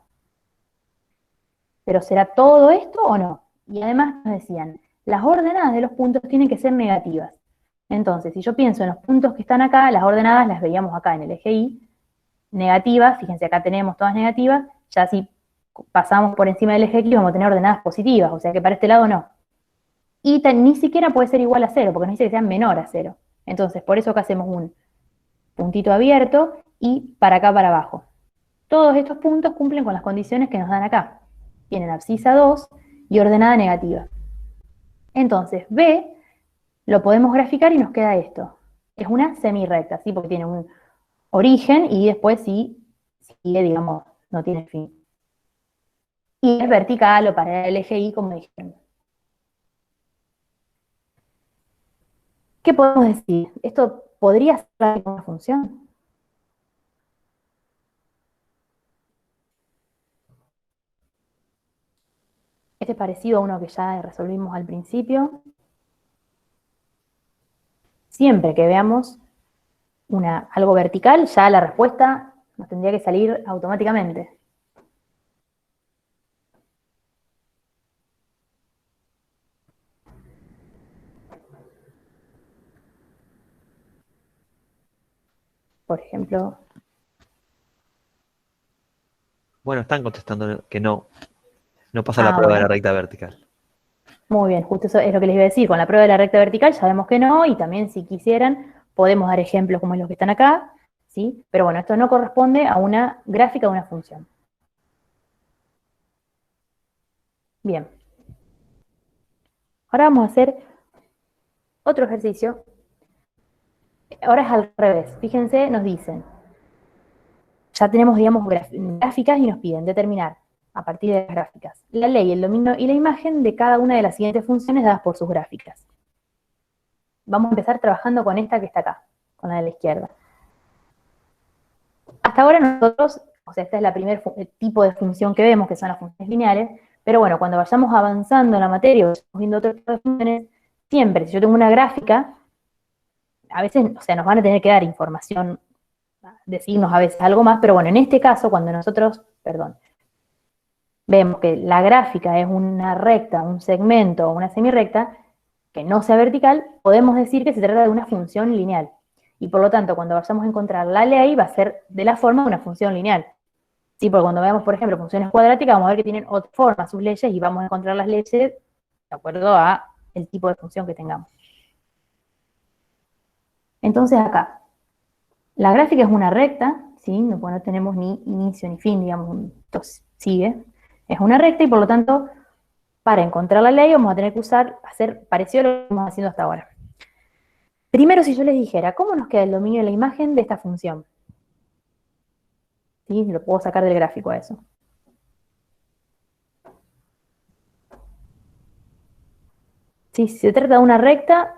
[SPEAKER 2] Pero ¿será todo esto o no? Y además nos decían, las ordenadas de los puntos tienen que ser negativas. Entonces, si yo pienso en los puntos que están acá, las ordenadas las veíamos acá en el eje Y, negativas, fíjense acá tenemos todas negativas, ya si pasamos por encima del eje X vamos a tener ordenadas positivas, o sea que para este lado no. Y ni siquiera puede ser igual a 0, porque nos dice que sea menor a 0. Entonces, por eso acá hacemos un puntito abierto y para acá para abajo. Todos estos puntos cumplen con las condiciones que nos dan acá. Tienen abscisa 2 y ordenada negativa. Entonces, B lo podemos graficar y nos queda esto. Es una semirrecta, ¿sí? Porque tiene un origen y después sí, sigue, digamos, no tiene fin. Y es vertical o para el eje Y, como dijeron. ¿Qué podemos decir? ¿Esto podría ser una función? Este es parecido a uno que ya resolvimos al principio. Siempre que veamos algo vertical, ya la respuesta nos tendría que salir automáticamente. Por ejemplo,
[SPEAKER 1] Bueno, están contestando que no pasa la prueba de
[SPEAKER 2] bueno,
[SPEAKER 1] la recta vertical.
[SPEAKER 2] muy bien, justo eso es lo que les iba a decir. Con la prueba de la recta vertical ya vemos que no, y también si quisieran podemos dar ejemplos como los que están acá, ¿sí? Pero bueno, esto no corresponde a una gráfica de una función. Bien. Ahora vamos a hacer otro ejercicio. Ahora es al revés. Fíjense, nos dicen, ya tenemos, digamos, gráficas y nos piden determinar, a partir de las gráficas, la ley, el dominio y la imagen de cada una de las siguientes funciones dadas por sus gráficas. Vamos a empezar trabajando con esta que está acá, con la de la izquierda. Hasta ahora nosotros, o sea, este es el primer tipo de función que vemos, que son las funciones lineales, pero bueno, cuando vayamos avanzando en la materia, o vayamos viendo otro tipo de funciones, siempre, si yo tengo una gráfica, a veces, o sea, nos van a tener que dar información, decirnos a veces algo más, pero bueno, en este caso, cuando nosotros, vemos que la gráfica es una recta, un segmento o una semirrecta, que no sea vertical, podemos decir que se trata de una función lineal. Y por lo tanto, cuando vayamos a encontrar la ley, va a ser de la forma de una función lineal. Sí, porque cuando veamos, por ejemplo, funciones cuadráticas, vamos a ver que tienen otra forma sus leyes y vamos a encontrar las leyes de acuerdo a el tipo de función que tengamos. Entonces acá, la gráfica es una recta, ¿sí? No tenemos ni inicio ni fin, digamos, entonces sigue. Es una recta y por lo tanto, para encontrar la ley vamos a tener que hacer parecido a lo que estamos haciendo hasta ahora. Primero, si yo les dijera, ¿cómo nos queda el dominio de la imagen de esta función? ¿sí? Lo puedo sacar del gráfico a eso. Sí, si se trata de una recta,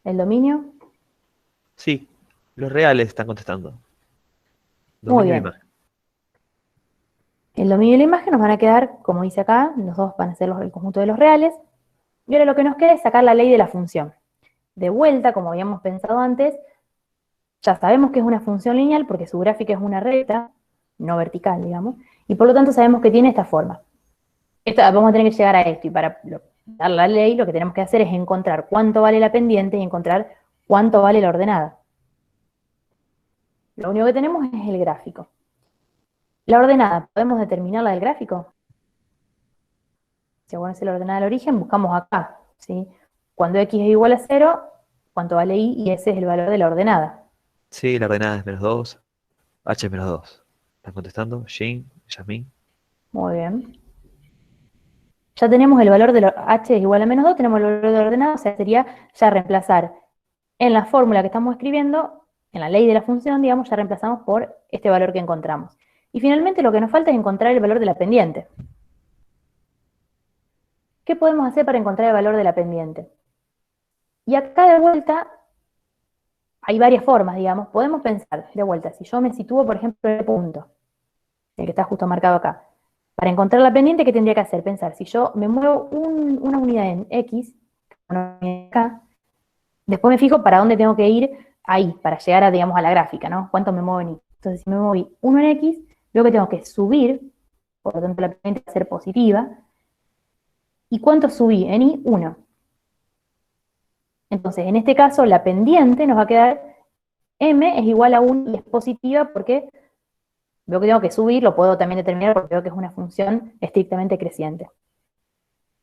[SPEAKER 2] el dominio,
[SPEAKER 1] Sí, los reales están contestando.
[SPEAKER 2] muy
[SPEAKER 1] Dominio de
[SPEAKER 2] bien.
[SPEAKER 1] imagen.
[SPEAKER 2] El dominio y la imagen nos van a quedar, como dice acá, los dos van a ser el conjunto de los reales. Y ahora lo que nos queda es sacar la ley de la función. De vuelta, como habíamos pensado antes, ya sabemos que es una función lineal porque su gráfica es una recta, no vertical, digamos, y por lo tanto sabemos que tiene esta forma. Vamos a tener que llegar a esto, y para dar la ley lo que tenemos que hacer es encontrar cuánto vale la pendiente y encontrar cuánto vale la ordenada. Lo único que tenemos es el gráfico. La ordenada, ¿podemos determinarla del gráfico? Si bueno, es la ordenada del origen, buscamos acá, ¿sí? Cuando x es igual a 0, cuánto vale y, ese es el valor de la ordenada.
[SPEAKER 1] Sí, la ordenada es -2, h es -2. ¿Están contestando? Jin, Yasmin.
[SPEAKER 2] Muy bien. Ya tenemos el valor de h es igual a -2, tenemos el valor de la ordenada, o sea, sería ya reemplazar en la fórmula que estamos escribiendo, en la ley de la función, digamos, ya reemplazamos por este valor que encontramos. Y finalmente lo que nos falta es encontrar el valor de la pendiente. ¿Qué podemos hacer para encontrar el valor de la pendiente? Y acá de vuelta hay varias formas, digamos. Podemos pensar, de vuelta, si yo me sitúo, por ejemplo, en el punto, el que está justo marcado acá, para encontrar la pendiente, ¿qué tendría que hacer? Pensar, si yo me muevo una unidad en X, una unidad acá, después me fijo para dónde tengo que ir ahí, para llegar a, digamos, a la gráfica, ¿no? ¿Cuánto me muevo en Y? Entonces, si me moví 1 en X, veo que tengo que subir, por lo tanto la pendiente va a ser positiva. ¿Y cuánto subí en Y? 1. Entonces, en este caso, la pendiente nos va a quedar M es igual a 1 y es positiva porque veo que tengo que subir, lo puedo también determinar porque veo que es una función estrictamente creciente.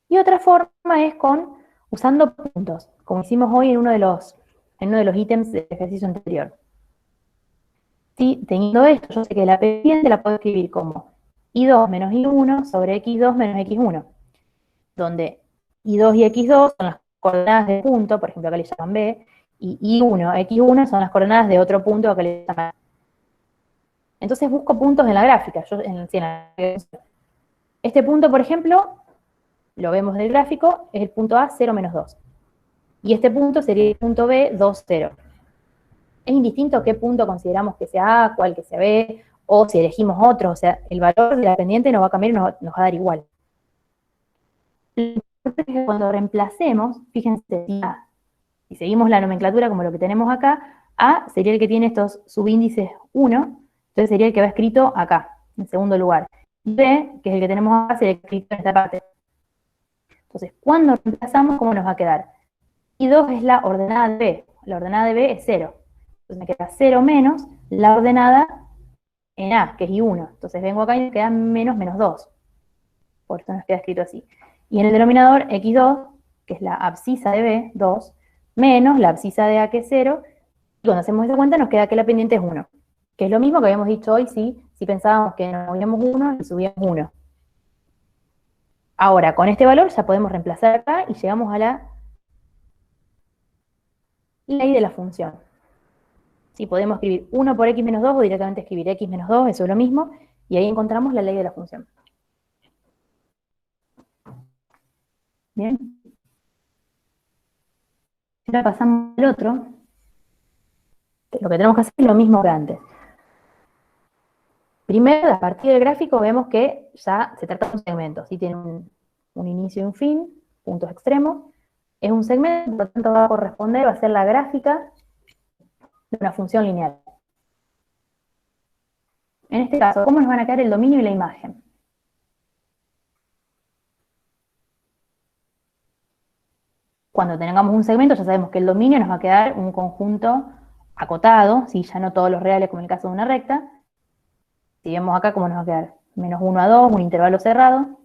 [SPEAKER 2] Y otra forma es usando puntos, como hicimos hoy en uno de los ítems del ejercicio anterior. ¿Sí? Teniendo esto, yo sé que la pendiente la puedo escribir como y2 menos y1 sobre x2 menos x1, donde y2 y x2 son las coordenadas de punto, por ejemplo acá le llaman b, y y1, x1 son las coordenadas de otro punto acá le llaman. Entonces busco puntos en la gráfica. Este punto, por ejemplo, lo vemos del gráfico, es el punto A, 0, menos 2. Y este punto sería el punto B, 2, 0. Es indistinto qué punto consideramos que sea A, cuál que sea B, o si elegimos otro, o sea, el valor de la pendiente no va a cambiar y nos va a dar igual. Cuando reemplacemos, fíjense, si seguimos la nomenclatura como lo que tenemos acá, A sería el que tiene estos subíndices 1, entonces sería el que va escrito acá, en segundo lugar. Y B, que es el que tenemos acá, sería el que escrito en esta parte. Entonces, cuando reemplazamos, ¿cómo nos va a quedar? Y2 es la ordenada de B, la ordenada de B es 0. Entonces me queda 0 menos la ordenada en A, que es I1. Entonces vengo acá y me queda menos 2. Por eso nos queda escrito así. Y en el denominador, X2, que es la abscisa de B, 2, menos la abscisa de A, que es 0. Y cuando hacemos esta cuenta nos queda que la pendiente es 1. Que es lo mismo que habíamos dicho hoy si pensábamos que nos movíamos 1 y subíamos 1. Ahora, con este valor ya podemos reemplazar acá y llegamos a la ley de la función. Si podemos escribir 1 por x menos 2 o directamente escribir x menos 2, eso es lo mismo, y ahí encontramos la ley de la función. Bien. Ahora pasamos al otro. Lo que tenemos que hacer es lo mismo que antes. Primero, a partir del gráfico vemos que ya se trata de un segmento. ¿Sí? Tiene un inicio y un fin, puntos extremos. Es un segmento, por lo tanto va a corresponder, va a ser la gráfica de una función lineal. En este caso, ¿cómo nos van a quedar el dominio y la imagen? Cuando tengamos un segmento ya sabemos que el dominio nos va a quedar un conjunto acotado, ¿sí? Ya no todos los reales como en el caso de una recta. Si vemos acá, ¿cómo nos va a quedar? Menos 1 a 2, un intervalo cerrado.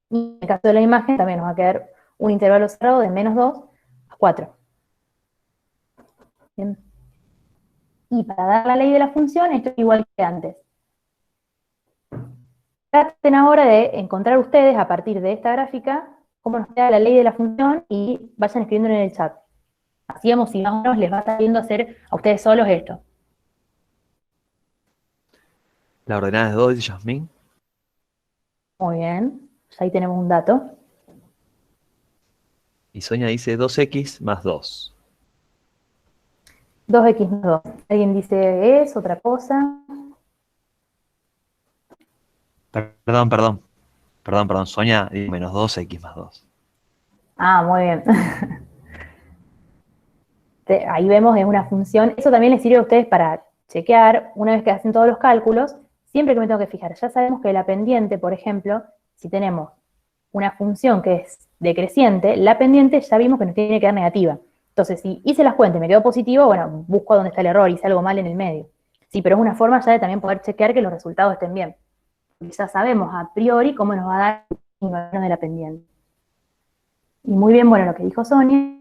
[SPEAKER 2] Y en el caso de la imagen también nos va a quedar un intervalo cerrado de menos 2 a 4. Bien. Y para dar la ley de la función, esto es igual que antes. Traten ahora de encontrar ustedes, a partir de esta gráfica, cómo nos queda la ley de la función y vayan escribiéndolo en el chat. Así vemos si más o menos les va saliendo hacer a ustedes solos esto.
[SPEAKER 1] La ordenada es 2, dice Yasmín.
[SPEAKER 2] Muy bien, ya ahí tenemos un dato.
[SPEAKER 1] Y Sonia dice 2x más 2.
[SPEAKER 2] 2x más 2. ¿Alguien dice es otra cosa?
[SPEAKER 1] Perdón, perdón. Perdón, perdón. Sonia dice menos 2x más 2.
[SPEAKER 2] Ah, muy bien. Ahí vemos, es una función. Eso también les sirve a ustedes para chequear, una vez que hacen todos los cálculos, siempre que me tengo que fijar. Ya sabemos que la pendiente, por ejemplo, si tenemos una función que es decreciente, la pendiente ya vimos que nos tiene que dar negativa. Entonces, si hice las cuentas y me quedó positivo, bueno, busco dónde está el error, hice algo mal en el medio. Sí, pero es una forma ya de también poder chequear que los resultados estén bien. Porque ya sabemos a priori cómo nos va a dar el valor de la pendiente. Y muy bien, bueno, lo que dijo Sonia,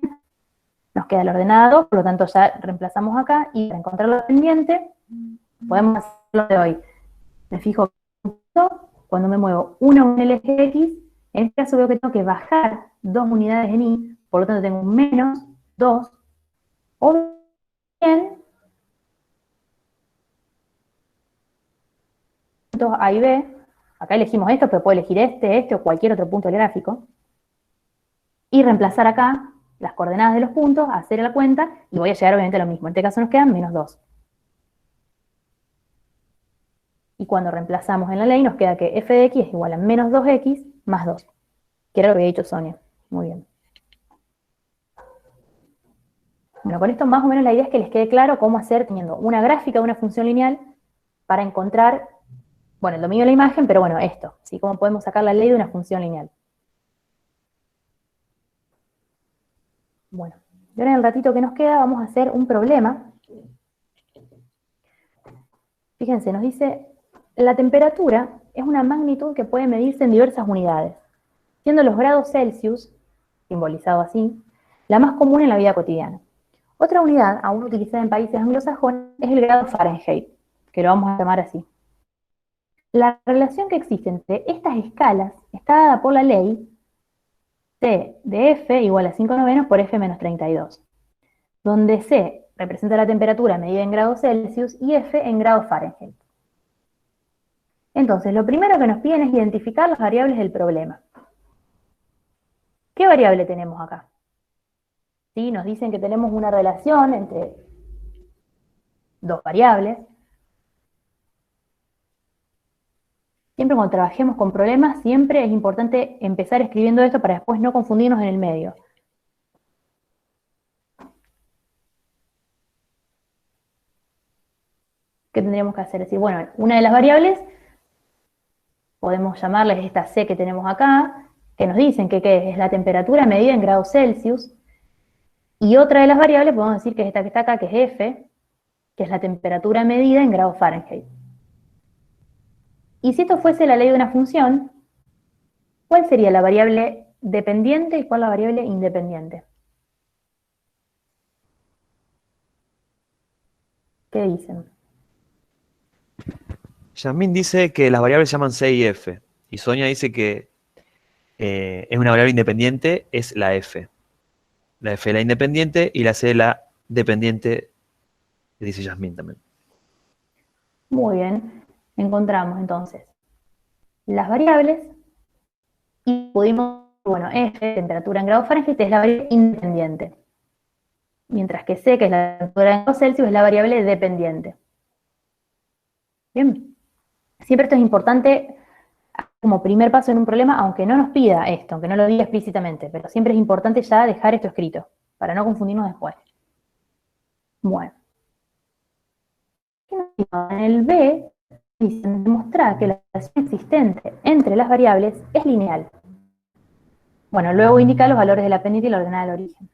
[SPEAKER 2] nos queda el ordenado, por lo tanto ya reemplazamos acá, y para encontrar la pendiente, podemos hacerlo de hoy. Me fijo cuando me muevo 1 en el eje X, en este caso veo que tengo que bajar 2 unidades en Y, por lo tanto tengo un menos 2, o bien, puntos A y B, acá elegimos esto, pero puedo elegir este o cualquier otro punto del gráfico, y reemplazar acá las coordenadas de los puntos, hacer la cuenta, y voy a llegar obviamente a lo mismo. En este caso nos quedan menos 2. Y cuando reemplazamos en la ley nos queda que f de x es igual a menos 2x más 2, que era lo que había dicho Sonia. Muy bien. Bueno, con esto más o menos la idea es que les quede claro cómo hacer teniendo una gráfica de una función lineal para encontrar, bueno, el dominio de la imagen, pero bueno, esto, ¿sí? Cómo podemos sacar la ley de una función lineal. Bueno, y ahora en el ratito que nos queda vamos a hacer un problema. Fíjense, nos dice, la temperatura es una magnitud que puede medirse en diversas unidades, siendo los grados Celsius, simbolizado así, la más común en la vida cotidiana. Otra unidad, aún utilizada en países anglosajones, es el grado Fahrenheit, que lo vamos a llamar así. La relación que existe entre estas escalas está dada por la ley C de F igual a 5 novenos por F menos 32, donde C representa la temperatura medida en grados Celsius y F en grados Fahrenheit. Entonces, lo primero que nos piden es identificar las variables del problema. ¿Qué variable tenemos acá? ¿Sí? Nos dicen que tenemos una relación entre dos variables. Siempre cuando trabajemos con problemas, siempre es importante empezar escribiendo esto para después no confundirnos en el medio. ¿Qué tendríamos que hacer? Es decir, bueno, una de las variables, podemos llamarles esta C que tenemos acá, que nos dicen que ¿qué es? La temperatura medida en grados Celsius, y otra de las variables podemos decir que es esta que está acá, que es F, que es la temperatura medida en grados Fahrenheit. Y si esto fuese la ley de una función, ¿cuál sería la variable dependiente y cuál la variable independiente? ¿Qué dicen?
[SPEAKER 1] Yasmín dice que las variables se llaman C y F. Y Sonia dice que es una variable independiente, es la F. La F es la independiente y la C es la dependiente, dice Yasmín también.
[SPEAKER 2] Muy bien. Encontramos entonces las variables y pudimos, bueno, F, temperatura en grados Fahrenheit, es la variable independiente. Mientras que C, que es la temperatura en grados Celsius, es la variable dependiente. Bien. Siempre esto es importante como primer paso en un problema, aunque no nos pida esto, aunque no lo diga explícitamente, pero siempre es importante ya dejar esto escrito, para no confundirnos después. Bueno. En el B, dicen demostrar que la relación existente entre las variables es lineal. Bueno, luego indica los valores de la pendiente y la ordenada del origen.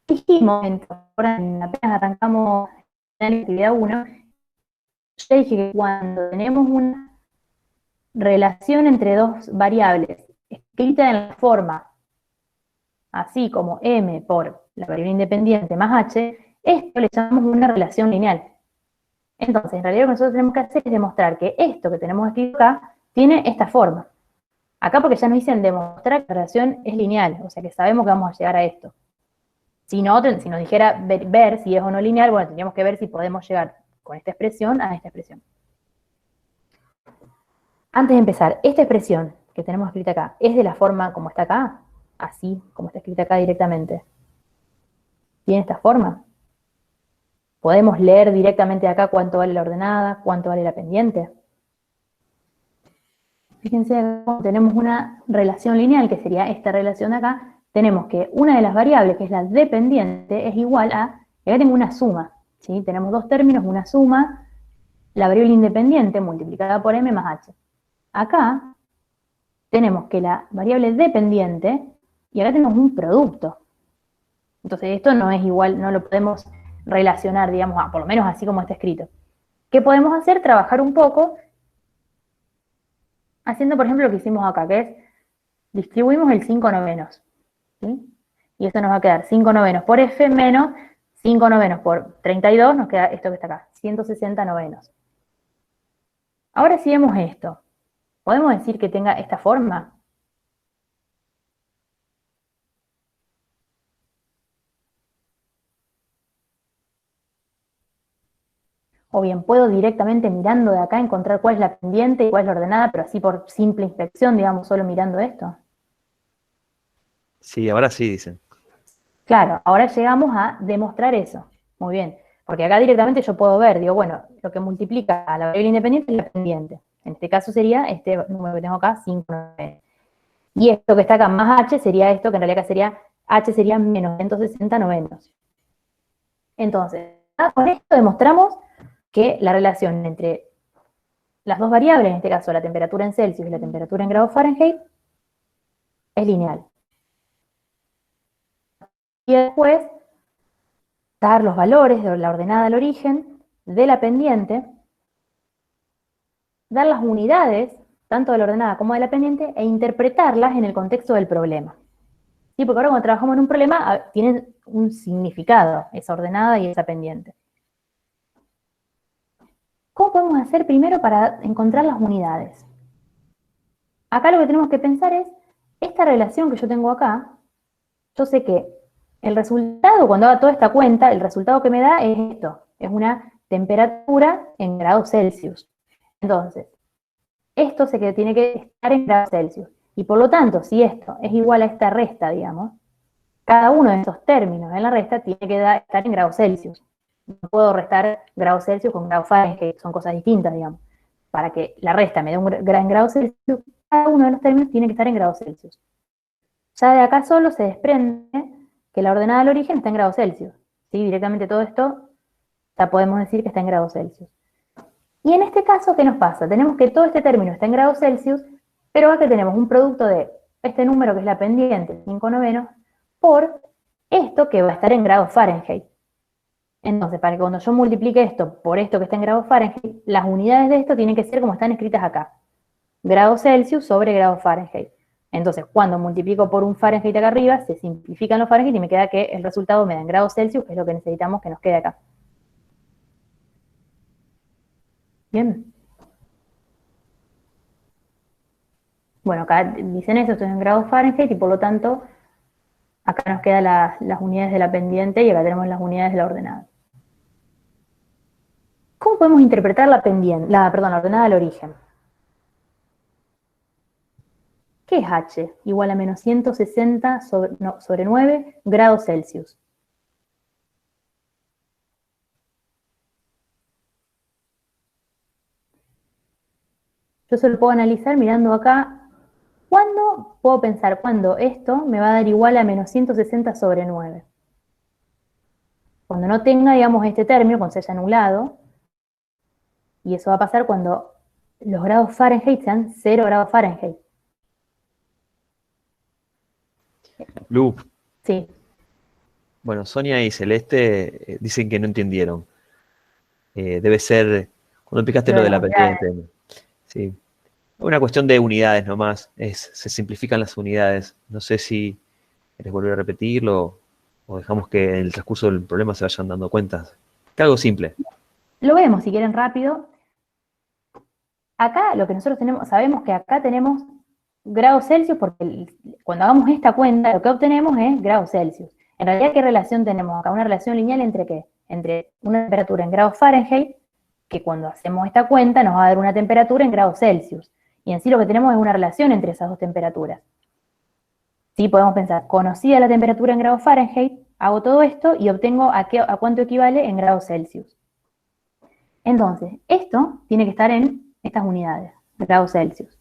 [SPEAKER 2] Dijimos, apenas arrancamos en la actividad 1, yo dije que cuando tenemos una relación entre dos variables escrita en la forma así como m por la variable independiente más h, esto le llamamos una relación lineal. Entonces, en realidad lo que nosotros tenemos que hacer es demostrar que esto que tenemos escrito acá tiene esta forma. Acá porque ya nos dicen demostrar que la relación es lineal, o sea que sabemos que vamos a llegar a esto. Si no, si nos dijera ver si es o no lineal, bueno, tendríamos que ver si podemos llegar con esta expresión a esta expresión. Antes de empezar, esta expresión que tenemos escrita acá, ¿es de la forma como está acá? Así, como está escrita acá directamente. ¿Tiene esta forma? ¿Podemos leer directamente acá cuánto vale la ordenada, cuánto vale la pendiente? Fíjense, acá tenemos una relación lineal, que sería esta relación de acá. Tenemos que una de las variables, que es la dependiente, es igual a, y acá tengo una suma, ¿sí? Tenemos dos términos, una suma, la variable independiente multiplicada por m más h. Acá tenemos que la variable dependiente, y acá tenemos un producto. Entonces esto no es igual, no lo podemos relacionar, digamos, por lo menos así como está escrito. ¿Qué podemos hacer? Trabajar un poco, haciendo por ejemplo lo que hicimos acá, que es, distribuimos el 5 novenos, ¿sí? Y esto nos va a quedar 5 novenos por f menos 5 novenos por 32, nos queda esto que está acá, 160 novenos. Ahora si vemos esto, ¿podemos decir que tenga esta forma? O bien puedo directamente mirando de acá encontrar cuál es la pendiente y cuál es la ordenada, pero así por simple inspección, digamos, solo mirando esto.
[SPEAKER 1] Sí, ahora sí, dicen.
[SPEAKER 2] Claro, ahora llegamos a demostrar eso. Muy bien, porque acá directamente yo puedo ver, digo, bueno, lo que multiplica a la variable independiente es la pendiente. En este caso sería este número que tengo acá, 5, 9. Y esto que está acá más h sería esto, que en realidad acá sería, h sería menos 160 novenos. Entonces, con esto demostramos que la relación entre las dos variables, en este caso la temperatura en Celsius y la temperatura en grados Fahrenheit, es lineal. Y después, dar los valores de la ordenada al origen, de la pendiente, dar las unidades, tanto de la ordenada como de la pendiente, e interpretarlas en el contexto del problema. ¿Sí? Porque ahora cuando trabajamos en un problema, tienen un significado, esa ordenada y esa pendiente. ¿Cómo podemos hacer primero para encontrar las unidades? Acá lo que tenemos que pensar es, esta relación que yo tengo acá, yo sé que el resultado, cuando haga toda esta cuenta, el resultado que me da es esto, es una temperatura en grados Celsius. Entonces, esto sé que tiene que estar en grados Celsius. Y por lo tanto, si esto es igual a esta resta, digamos, cada uno de estos términos en la resta tiene que estar en grados Celsius. No puedo restar grados Celsius con grados Fahrenheit, son cosas distintas, digamos. Para que la resta me dé un gran grado Celsius, cada uno de los términos tiene que estar en grados Celsius. Ya de acá solo se desprende que la ordenada del origen está en grados Celsius. ¿Sí? Directamente todo esto ya podemos decir que está en grados Celsius. Y en este caso, ¿qué nos pasa? Tenemos que todo este término está en grados Celsius, pero acá tenemos un producto de este número que es la pendiente, 5 novenos, por esto que va a estar en grados Fahrenheit. Entonces, para que cuando yo multiplique esto por esto que está en grados Fahrenheit, las unidades de esto tienen que ser como están escritas acá. Grados Celsius sobre grados Fahrenheit. Entonces, cuando multiplico por un Fahrenheit acá arriba, se simplifican los Fahrenheit y me queda que el resultado me da en grados Celsius, que es lo que necesitamos que nos quede acá. Bien. Bueno, acá dicen eso, esto es en grados Fahrenheit y por lo tanto, acá nos quedan las unidades de la pendiente y acá tenemos las unidades de la ordenada. ¿Cómo podemos interpretar la ordenada del origen? ¿Qué es h? Igual a menos 160 sobre 9 grados Celsius. Yo solo puedo analizar mirando acá. ¿Cuándo puedo pensar cuándo esto me va a dar igual a menos 160 sobre 9? Cuando no tenga, digamos, este término, cuando se haya anulado, y eso va a pasar cuando los grados Fahrenheit sean 0 grados Fahrenheit.
[SPEAKER 1] Lu,
[SPEAKER 2] Sí.
[SPEAKER 1] bueno, Sonia y Celeste dicen que no entendieron. Debe ser, cuando explicaste lo de la pendiente. Sí. Una cuestión de unidades nomás, se simplifican las unidades. No sé si querés volver a repetirlo o dejamos que en el transcurso del problema se vayan dando cuenta. Que algo simple.
[SPEAKER 2] Lo vemos, si quieren, rápido. Acá lo que nosotros sabemos que acá tenemos grados Celsius, porque cuando hagamos esta cuenta, lo que obtenemos es grados Celsius. En realidad, ¿qué relación tenemos acá? Una relación lineal entre ¿qué? Entre una temperatura en grados Fahrenheit que cuando hacemos esta cuenta nos va a dar una temperatura en grados Celsius. Y en sí lo que tenemos es una relación entre esas dos temperaturas. ¿Sí? Podemos pensar, conocida la temperatura en grados Fahrenheit, hago todo esto y obtengo a cuánto equivale en grados Celsius. Entonces, esto tiene que estar en estas unidades, grados Celsius.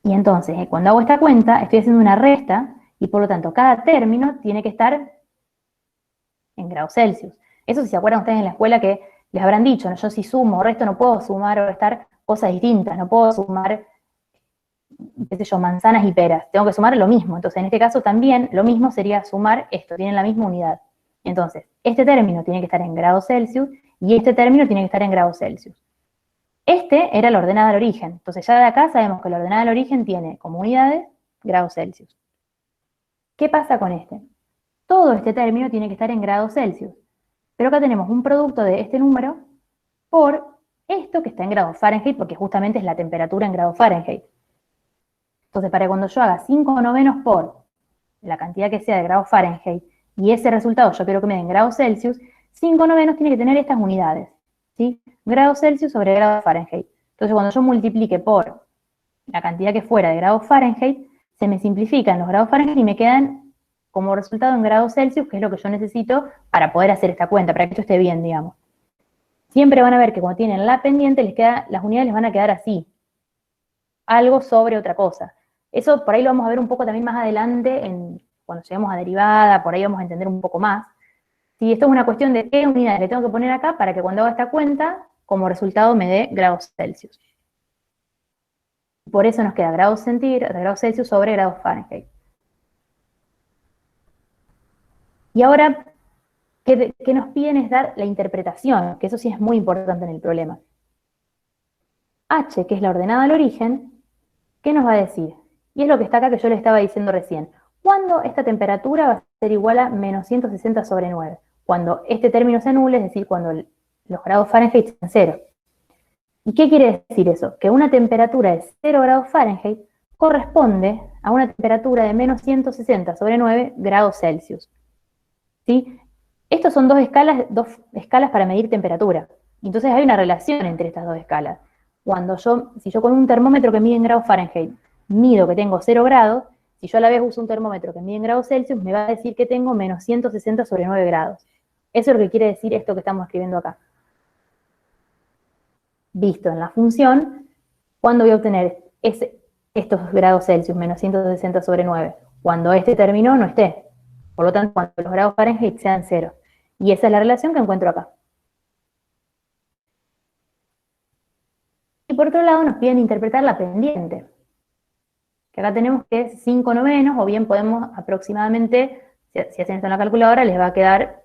[SPEAKER 2] Y entonces, cuando hago esta cuenta, estoy haciendo una resta y por lo tanto cada término tiene que estar en grados Celsius. Eso si se acuerdan ustedes en la escuela que les habrán dicho, ¿no? Yo si sumo o resto no puedo sumar o restar cosas distintas, no puedo sumar, qué sé yo, manzanas y peras, tengo que sumar lo mismo. Entonces en este caso también lo mismo sería sumar esto, tienen la misma unidad. Entonces, este término tiene que estar en grados Celsius y este término tiene que estar en grados Celsius. Este era la ordenada al origen. Entonces ya de acá sabemos que la ordenada al origen tiene como unidades grados Celsius. ¿Qué pasa con este? Todo este término tiene que estar en grados Celsius. Pero acá tenemos un producto de este número por esto que está en grados Fahrenheit, porque justamente es la temperatura en grados Fahrenheit. Entonces, para cuando yo haga 5 novenos por la cantidad que sea de grados Fahrenheit, y ese resultado yo quiero que me den grados Celsius, 5 novenos tiene que tener estas unidades, ¿sí? Grados Celsius sobre grados Fahrenheit. Entonces, cuando yo multiplique por la cantidad que fuera de grados Fahrenheit, se me simplifican los grados Fahrenheit y me quedan como resultado en grados Celsius, que es lo que yo necesito para poder hacer esta cuenta, para que esto esté bien, digamos. Siempre van a ver que cuando tienen la pendiente, las unidades les van a quedar así, algo sobre otra cosa. Eso por ahí lo vamos a ver un poco también más adelante, cuando lleguemos a derivada, por ahí vamos a entender un poco más. Si esto es una cuestión de qué unidades le tengo que poner acá para que cuando haga esta cuenta, como resultado me dé grados Celsius. Por eso nos queda grados Celsius sobre grados Fahrenheit. Y ahora, ¿qué nos piden es dar la interpretación? Que eso sí es muy importante en el problema. H, que es la ordenada al origen, ¿qué nos va a decir? Y es lo que está acá que yo le estaba diciendo recién. ¿Cuándo esta temperatura va a ser igual a menos 160 sobre 9? Cuando este término se anule, es decir, cuando los grados Fahrenheit sean 0. ¿Y qué quiere decir eso? Que una temperatura de 0 grados Fahrenheit corresponde a una temperatura de menos 160 sobre 9 grados Celsius. ¿Sí? Estos son dos escalas para medir temperatura. Entonces hay una relación entre estas dos escalas. Si yo con un termómetro que mide en grados Fahrenheit mido que tengo 0 grados, si yo a la vez uso un termómetro que mide en grados Celsius, me va a decir que tengo menos 160 sobre 9 grados. Eso es lo que quiere decir esto que estamos escribiendo acá. Visto en la función, ¿cuándo voy a obtener estos grados Celsius, menos 160 sobre 9? Cuando este término no esté. Por lo tanto, cuando los grados Fahrenheit sean 0. Y esa es la relación que encuentro acá. Y por otro lado nos piden interpretar la pendiente. Que acá tenemos que es 5 novenos, o bien podemos aproximadamente, si hacen esto en la calculadora, les va a quedar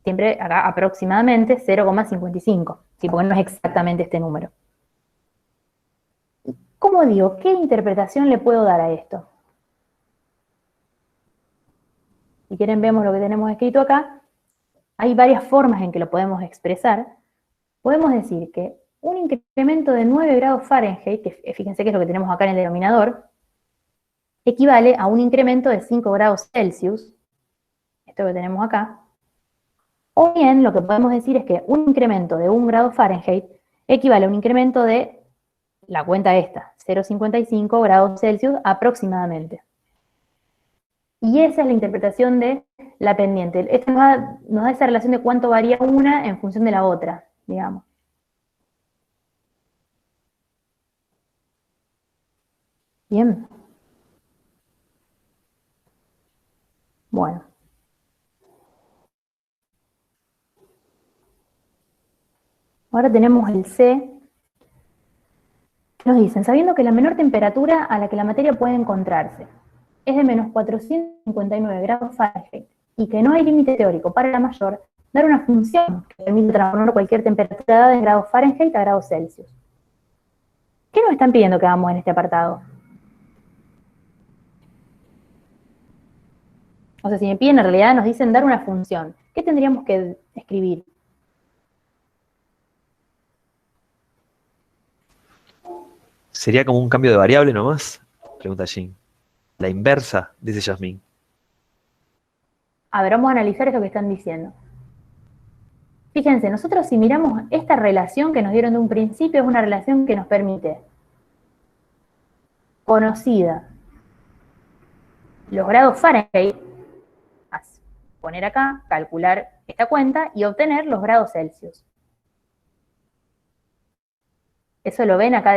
[SPEAKER 2] siempre acá aproximadamente 0,55. ¿Sí? Porque no es exactamente este número. ¿Cómo digo? ¿Qué interpretación le puedo dar a esto? Si quieren vemos lo que tenemos escrito acá. Hay varias formas en que lo podemos expresar. Podemos decir que un incremento de 9 grados Fahrenheit, que fíjense que es lo que tenemos acá en el denominador, equivale a un incremento de 5 grados Celsius, esto que tenemos acá. O bien, lo que podemos decir es que un incremento de 1 grado Fahrenheit equivale a un incremento de la cuenta esta, 0,55 grados Celsius aproximadamente. Y esa es la interpretación de la pendiente. Esto nos da esa relación de cuánto varía una en función de la otra, digamos. Bien. Bueno. Ahora tenemos el C. Nos dicen, sabiendo que la menor temperatura a la que la materia puede encontrarse es de menos 459 grados Fahrenheit y que no hay límite teórico para la mayor, dar una función que permite transformar cualquier temperatura dada en grados Fahrenheit a grados Celsius. ¿Qué nos están pidiendo que hagamos en este apartado? O sea, si me piden en realidad nos dicen dar una función. ¿Qué tendríamos que escribir?
[SPEAKER 1] ¿Sería como un cambio de variable nomás? Pregunta Jim. La inversa, dice Yasmín.
[SPEAKER 2] A ver, vamos a analizar eso que están diciendo. Fíjense, nosotros si miramos esta relación que nos dieron de un principio, es una relación que nos permite, conocida, los grados Fahrenheit, poner acá, calcular esta cuenta y obtener los grados Celsius. Eso lo ven acá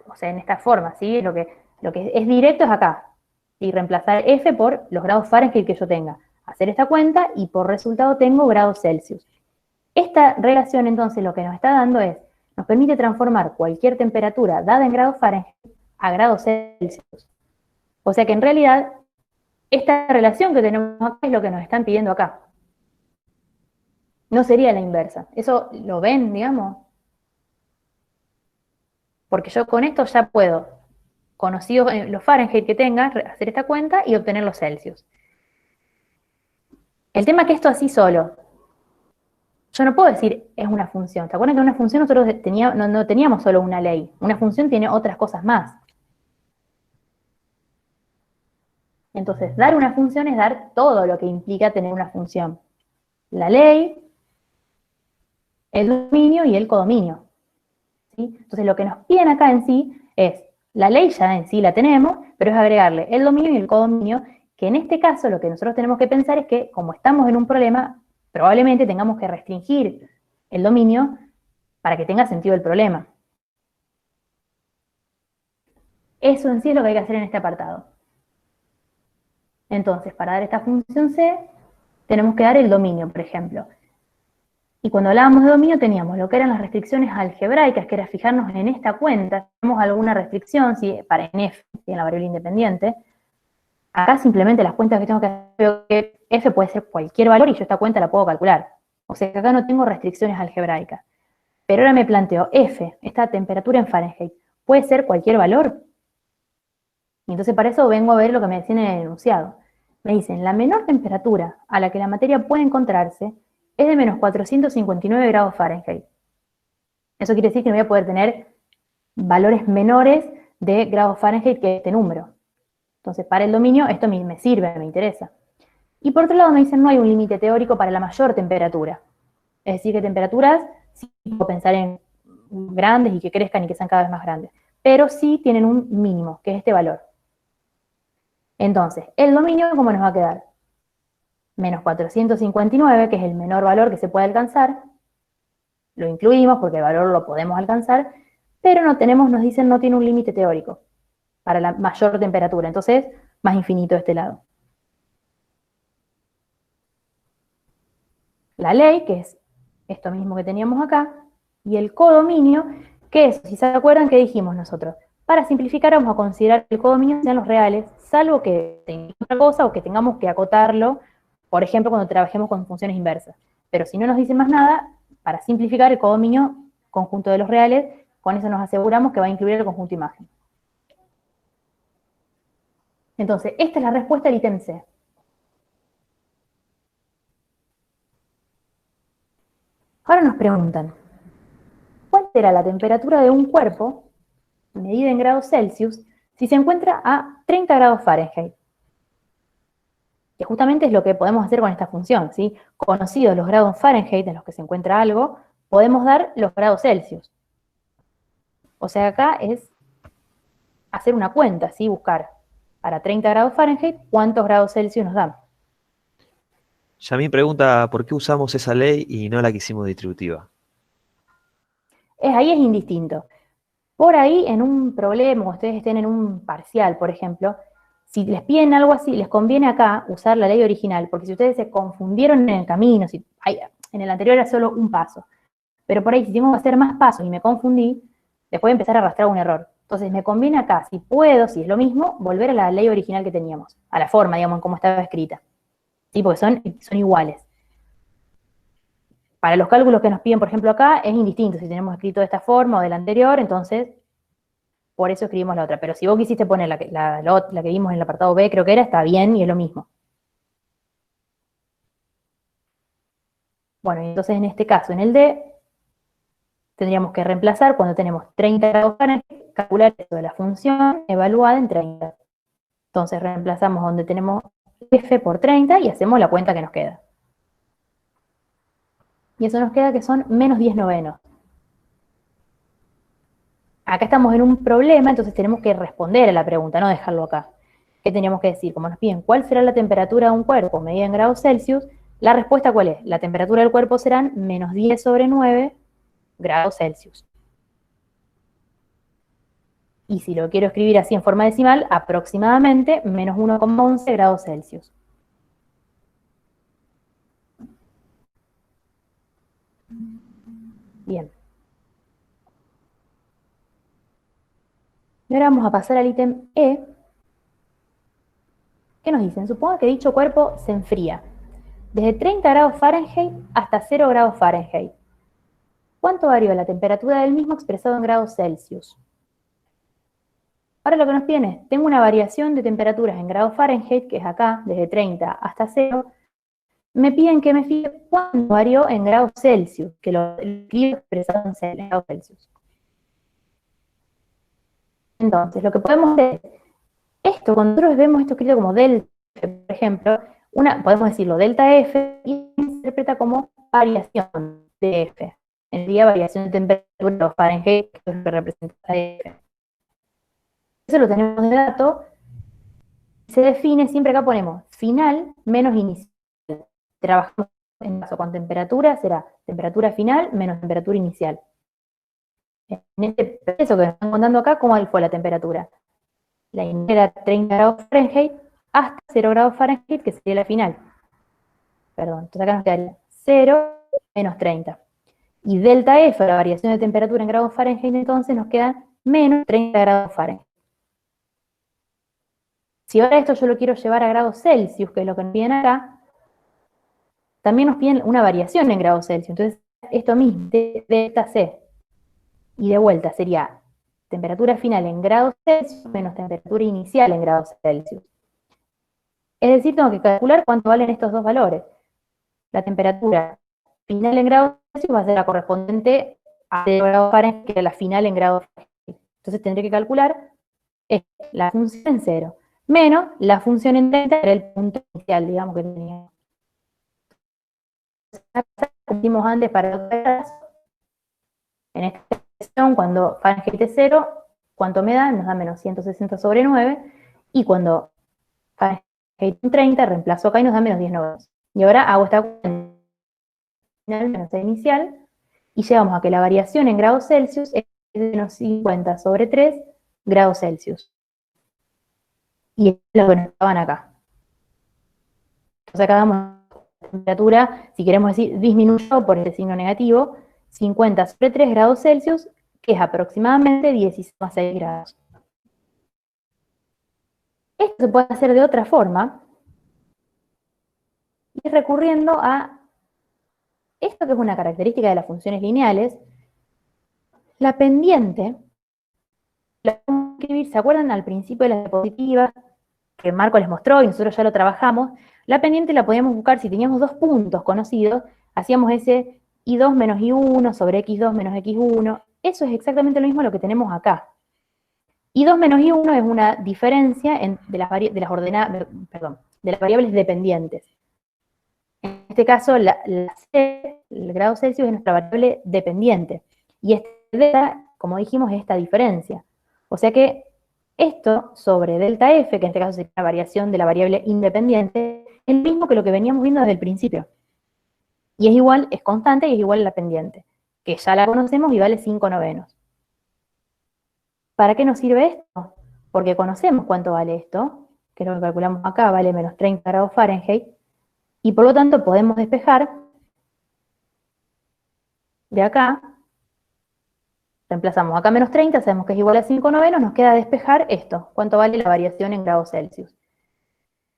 [SPEAKER 2] o sea, en esta forma, ¿sí? Lo que es directo es acá. Y reemplazar F por los grados Fahrenheit que yo tenga. Hacer esta cuenta y por resultado tengo grados Celsius. Esta relación entonces lo que nos está dando es, nos permite transformar cualquier temperatura dada en grados Fahrenheit a grados Celsius. O sea que en realidad esta relación que tenemos acá es lo que nos están pidiendo acá. No sería la inversa. ¿Eso lo ven, digamos? Porque yo con esto ya puedo, conocidos los Fahrenheit que tenga, hacer esta cuenta y obtener los Celsius. El tema es que esto así solo, yo no puedo decir es una función. ¿Se acuerdan que una función nosotros no teníamos solo una ley? Una función tiene otras cosas más. Entonces, dar una función es dar todo lo que implica tener una función. La ley, el dominio y el codominio. ¿Sí? Entonces, lo que nos piden acá en sí es, la ley ya en sí la tenemos, pero es agregarle el dominio y el codominio, que en este caso lo que nosotros tenemos que pensar es que, como estamos en un problema, probablemente tengamos que restringir el dominio para que tenga sentido el problema. Eso en sí es lo que hay que hacer en este apartado. Entonces, para dar esta función C, tenemos que dar el dominio, por ejemplo. Y cuando hablábamos de dominio teníamos lo que eran las restricciones algebraicas, que era fijarnos en esta cuenta, si tenemos alguna restricción, si para en F, si en la variable independiente. Acá simplemente las cuentas que tengo que hacer, veo que F puede ser cualquier valor y yo esta cuenta la puedo calcular. O sea que acá no tengo restricciones algebraicas. Pero ahora me planteo, F, esta temperatura en Fahrenheit, ¿puede ser cualquier valor? Y entonces para eso vengo a ver lo que me decían en el enunciado. Me dicen, la menor temperatura a la que la materia puede encontrarse es de menos 459 grados Fahrenheit. Eso quiere decir que no voy a poder tener valores menores de grados Fahrenheit que este número. Entonces, para el dominio, esto me sirve, me interesa. Y por otro lado me dicen, no hay un límite teórico para la mayor temperatura. Es decir, que temperaturas sí puedo pensar en grandes y que crezcan y que sean cada vez más grandes. Pero sí tienen un mínimo, que es este valor. Entonces, el dominio, ¿cómo nos va a quedar? Menos 459, que es el menor valor que se puede alcanzar. Lo incluimos porque el valor lo podemos alcanzar, pero no tenemos, nos dicen, no tiene un límite teórico para la mayor temperatura. Entonces, más infinito de este lado. La ley, que es esto mismo que teníamos acá, y el codominio, que es, si se acuerdan, ¿qué dijimos nosotros? Para simplificar vamos a considerar que el codominio sean los reales, salvo que tengamos otra cosa o que tengamos que acotarlo, por ejemplo, cuando trabajemos con funciones inversas. Pero si no nos dicen más nada, para simplificar el codominio, conjunto de los reales, con eso nos aseguramos que va a incluir el conjunto imagen. Entonces, esta es la respuesta del ítem C. Ahora nos preguntan, ¿cuál será la temperatura de un cuerpo, medida en grados Celsius, si se encuentra a 30 grados Fahrenheit? Que justamente es lo que podemos hacer con esta función, ¿sí? Conocidos los grados Fahrenheit en los que se encuentra algo, podemos dar los grados Celsius. O sea, acá es hacer una cuenta, ¿sí? Buscar para 30 grados Fahrenheit cuántos grados Celsius nos dan.
[SPEAKER 1] Yamín pregunta, ¿por qué usamos esa ley y no la que hicimos distributiva?
[SPEAKER 2] Ahí es indistinto. Por ahí, en un problema, o ustedes estén en un parcial, por ejemplo, si les piden algo así, les conviene acá usar la ley original, porque si ustedes se confundieron en el camino, en el anterior era solo un paso, pero por ahí si tengo que hacer más pasos y me confundí, les puede empezar a arrastrar un error. Entonces me conviene acá, si puedo, si es lo mismo, volver a la ley original que teníamos, a la forma, digamos, en cómo estaba escrita. ¿Sí? Porque son iguales. Para los cálculos que nos piden, por ejemplo, acá, es indistinto si tenemos escrito de esta forma o de la anterior, entonces por eso escribimos la otra. Pero si vos quisiste poner la que vimos en el apartado B, creo que era, está bien y es lo mismo. Bueno, y entonces en este caso, en el D, tendríamos que reemplazar cuando tenemos 30 grados Fahrenheit, calcular eso de la función evaluada en 30. Entonces reemplazamos donde tenemos F por 30 y hacemos la cuenta que nos queda. Y eso nos queda que son menos 10 novenos. Acá estamos en un problema, entonces tenemos que responder a la pregunta, no dejarlo acá. ¿Qué teníamos que decir? Como nos piden, ¿cuál será la temperatura de un cuerpo medida en grados Celsius? La respuesta, ¿cuál es? La temperatura del cuerpo serán menos 10 sobre 9 grados Celsius. Y si lo quiero escribir así en forma decimal, aproximadamente menos 1,11 grados Celsius. Bien. Y ahora vamos a pasar al ítem E. ¿Qué nos dicen? Supongo que dicho cuerpo se enfría desde 30 grados Fahrenheit hasta 0 grados Fahrenheit. ¿Cuánto varió la temperatura del mismo expresado en grados Celsius? Ahora lo que nos piden es, tengo una variación de temperaturas en grados Fahrenheit, que es acá, desde 30 hasta 0. Me piden que me fije cuánto varió en grados Celsius, que lo escribo expresado en grados Celsius. Entonces, lo que podemos hacer es, esto, cuando nosotros vemos esto escrito como delta F, por ejemplo, podemos decirlo delta F y se interpreta como variación de F. En día variación de temperatura o Fahrenheit, que es lo que representa F. Eso lo tenemos de dato. Se define, siempre acá ponemos final menos inicial. Trabajamos en caso con temperatura, será temperatura final menos temperatura inicial. En este proceso que nos están contando acá, ¿cómo fue la temperatura? La inicial era 30 grados Fahrenheit hasta 0 grados Fahrenheit, que sería la final. Perdón, entonces acá nos quedaría 0 menos 30. Y delta F, la variación de temperatura en grados Fahrenheit, entonces nos quedan menos 30 grados Fahrenheit. Si ahora esto yo lo quiero llevar a grados Celsius, que es lo que nos piden acá, también nos piden una variación en grados Celsius. Entonces, esto mismo, delta C. Y de vuelta sería temperatura final en grados Celsius menos temperatura inicial en grados Celsius. Es decir, tengo que calcular cuánto valen estos dos valores. La temperatura final en grados Celsius va a ser la correspondiente a 0 grados Fahrenheit, que era la final en grados Fahrenheit. Entonces tendré que calcular la función en 0, menos la función en 30, que era el punto inicial, digamos, que tenía. Como hicimos antes para otras, en esta expresión, cuando Fahrenheit es 0, ¿cuánto me da? Nos da menos 160 sobre 9, y cuando Fahrenheit es 30, reemplazo acá y nos da menos 10 novenos. Y ahora hago esta cuenta final menos la inicial, y llegamos a que la variación en grados Celsius es de menos 50 sobre 3 grados Celsius. Y es lo que nos daban acá. Entonces acá damos la temperatura, si queremos decir, disminuyó por este signo negativo, 50 sobre 3 grados Celsius, que es aproximadamente 16,6 grados. Esto se puede hacer de otra forma, y recurriendo a esto que es una característica de las funciones lineales. La pendiente, la vamos a escribir, ¿se acuerdan al principio de la diapositiva que Marco les mostró y nosotros ya lo trabajamos? La pendiente la podíamos buscar, si teníamos dos puntos conocidos, hacíamos ese y2 menos y1 sobre x2 menos x1. Eso es exactamente lo mismo lo que tenemos acá. Y2 menos y1 es una diferencia de las variables dependientes. En este caso, el grado Celsius es nuestra variable dependiente. Y delta, como dijimos, es esta diferencia. O sea que esto sobre delta F, que en este caso sería la variación de la variable independiente, es lo mismo que lo que veníamos viendo desde el principio. Y es igual, es constante y es igual a la pendiente, que ya la conocemos y vale 5 novenos. ¿Para qué nos sirve esto? Porque conocemos cuánto vale esto, que es lo que calculamos acá, vale menos 30 grados Fahrenheit, y por lo tanto podemos despejar de acá, reemplazamos acá menos 30, sabemos que es igual a 5 novenos, nos queda despejar esto, cuánto vale la variación en grados Celsius.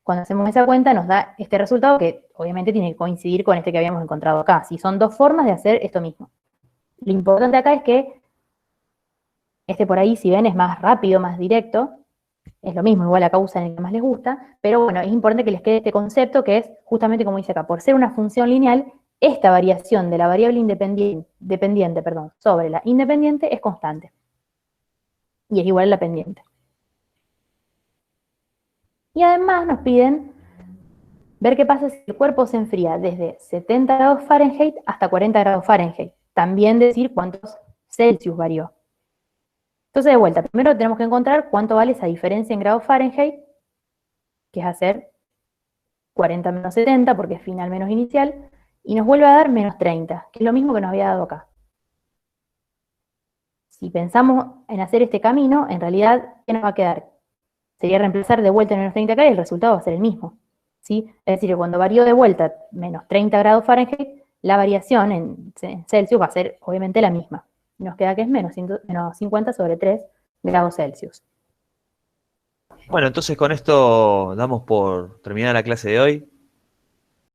[SPEAKER 2] Cuando hacemos esa cuenta nos da este resultado que obviamente tiene que coincidir con este que habíamos encontrado acá. Si son dos formas de hacer esto mismo. Lo importante acá es que este por ahí, si ven, es más rápido, más directo. Es lo mismo, igual acá usan el que más les gusta. Pero bueno, es importante que les quede este concepto que es justamente como dice acá. Por ser una función lineal, esta variación de la variable dependiente sobre la independiente es constante. Y es igual a la pendiente. Y además nos piden ver qué pasa si el cuerpo se enfría desde 70 grados Fahrenheit hasta 40 grados Fahrenheit. También decir cuántos Celsius varió. Entonces, de vuelta, primero tenemos que encontrar cuánto vale esa diferencia en grados Fahrenheit, que es hacer 40 menos 70, porque es final menos inicial, y nos vuelve a dar menos 30, que es lo mismo que nos había dado acá. Si pensamos en hacer este camino, en realidad, ¿qué nos va a quedar? Sería reemplazar de vuelta en menos 30 acá y el resultado va a ser el mismo. ¿Sí? Es decir, cuando varió de vuelta menos 30 grados Fahrenheit, la variación en Celsius va a ser obviamente la misma. Nos queda que es menos 50 sobre 3 grados Celsius.
[SPEAKER 1] Bueno, entonces con esto damos por terminada la clase de hoy.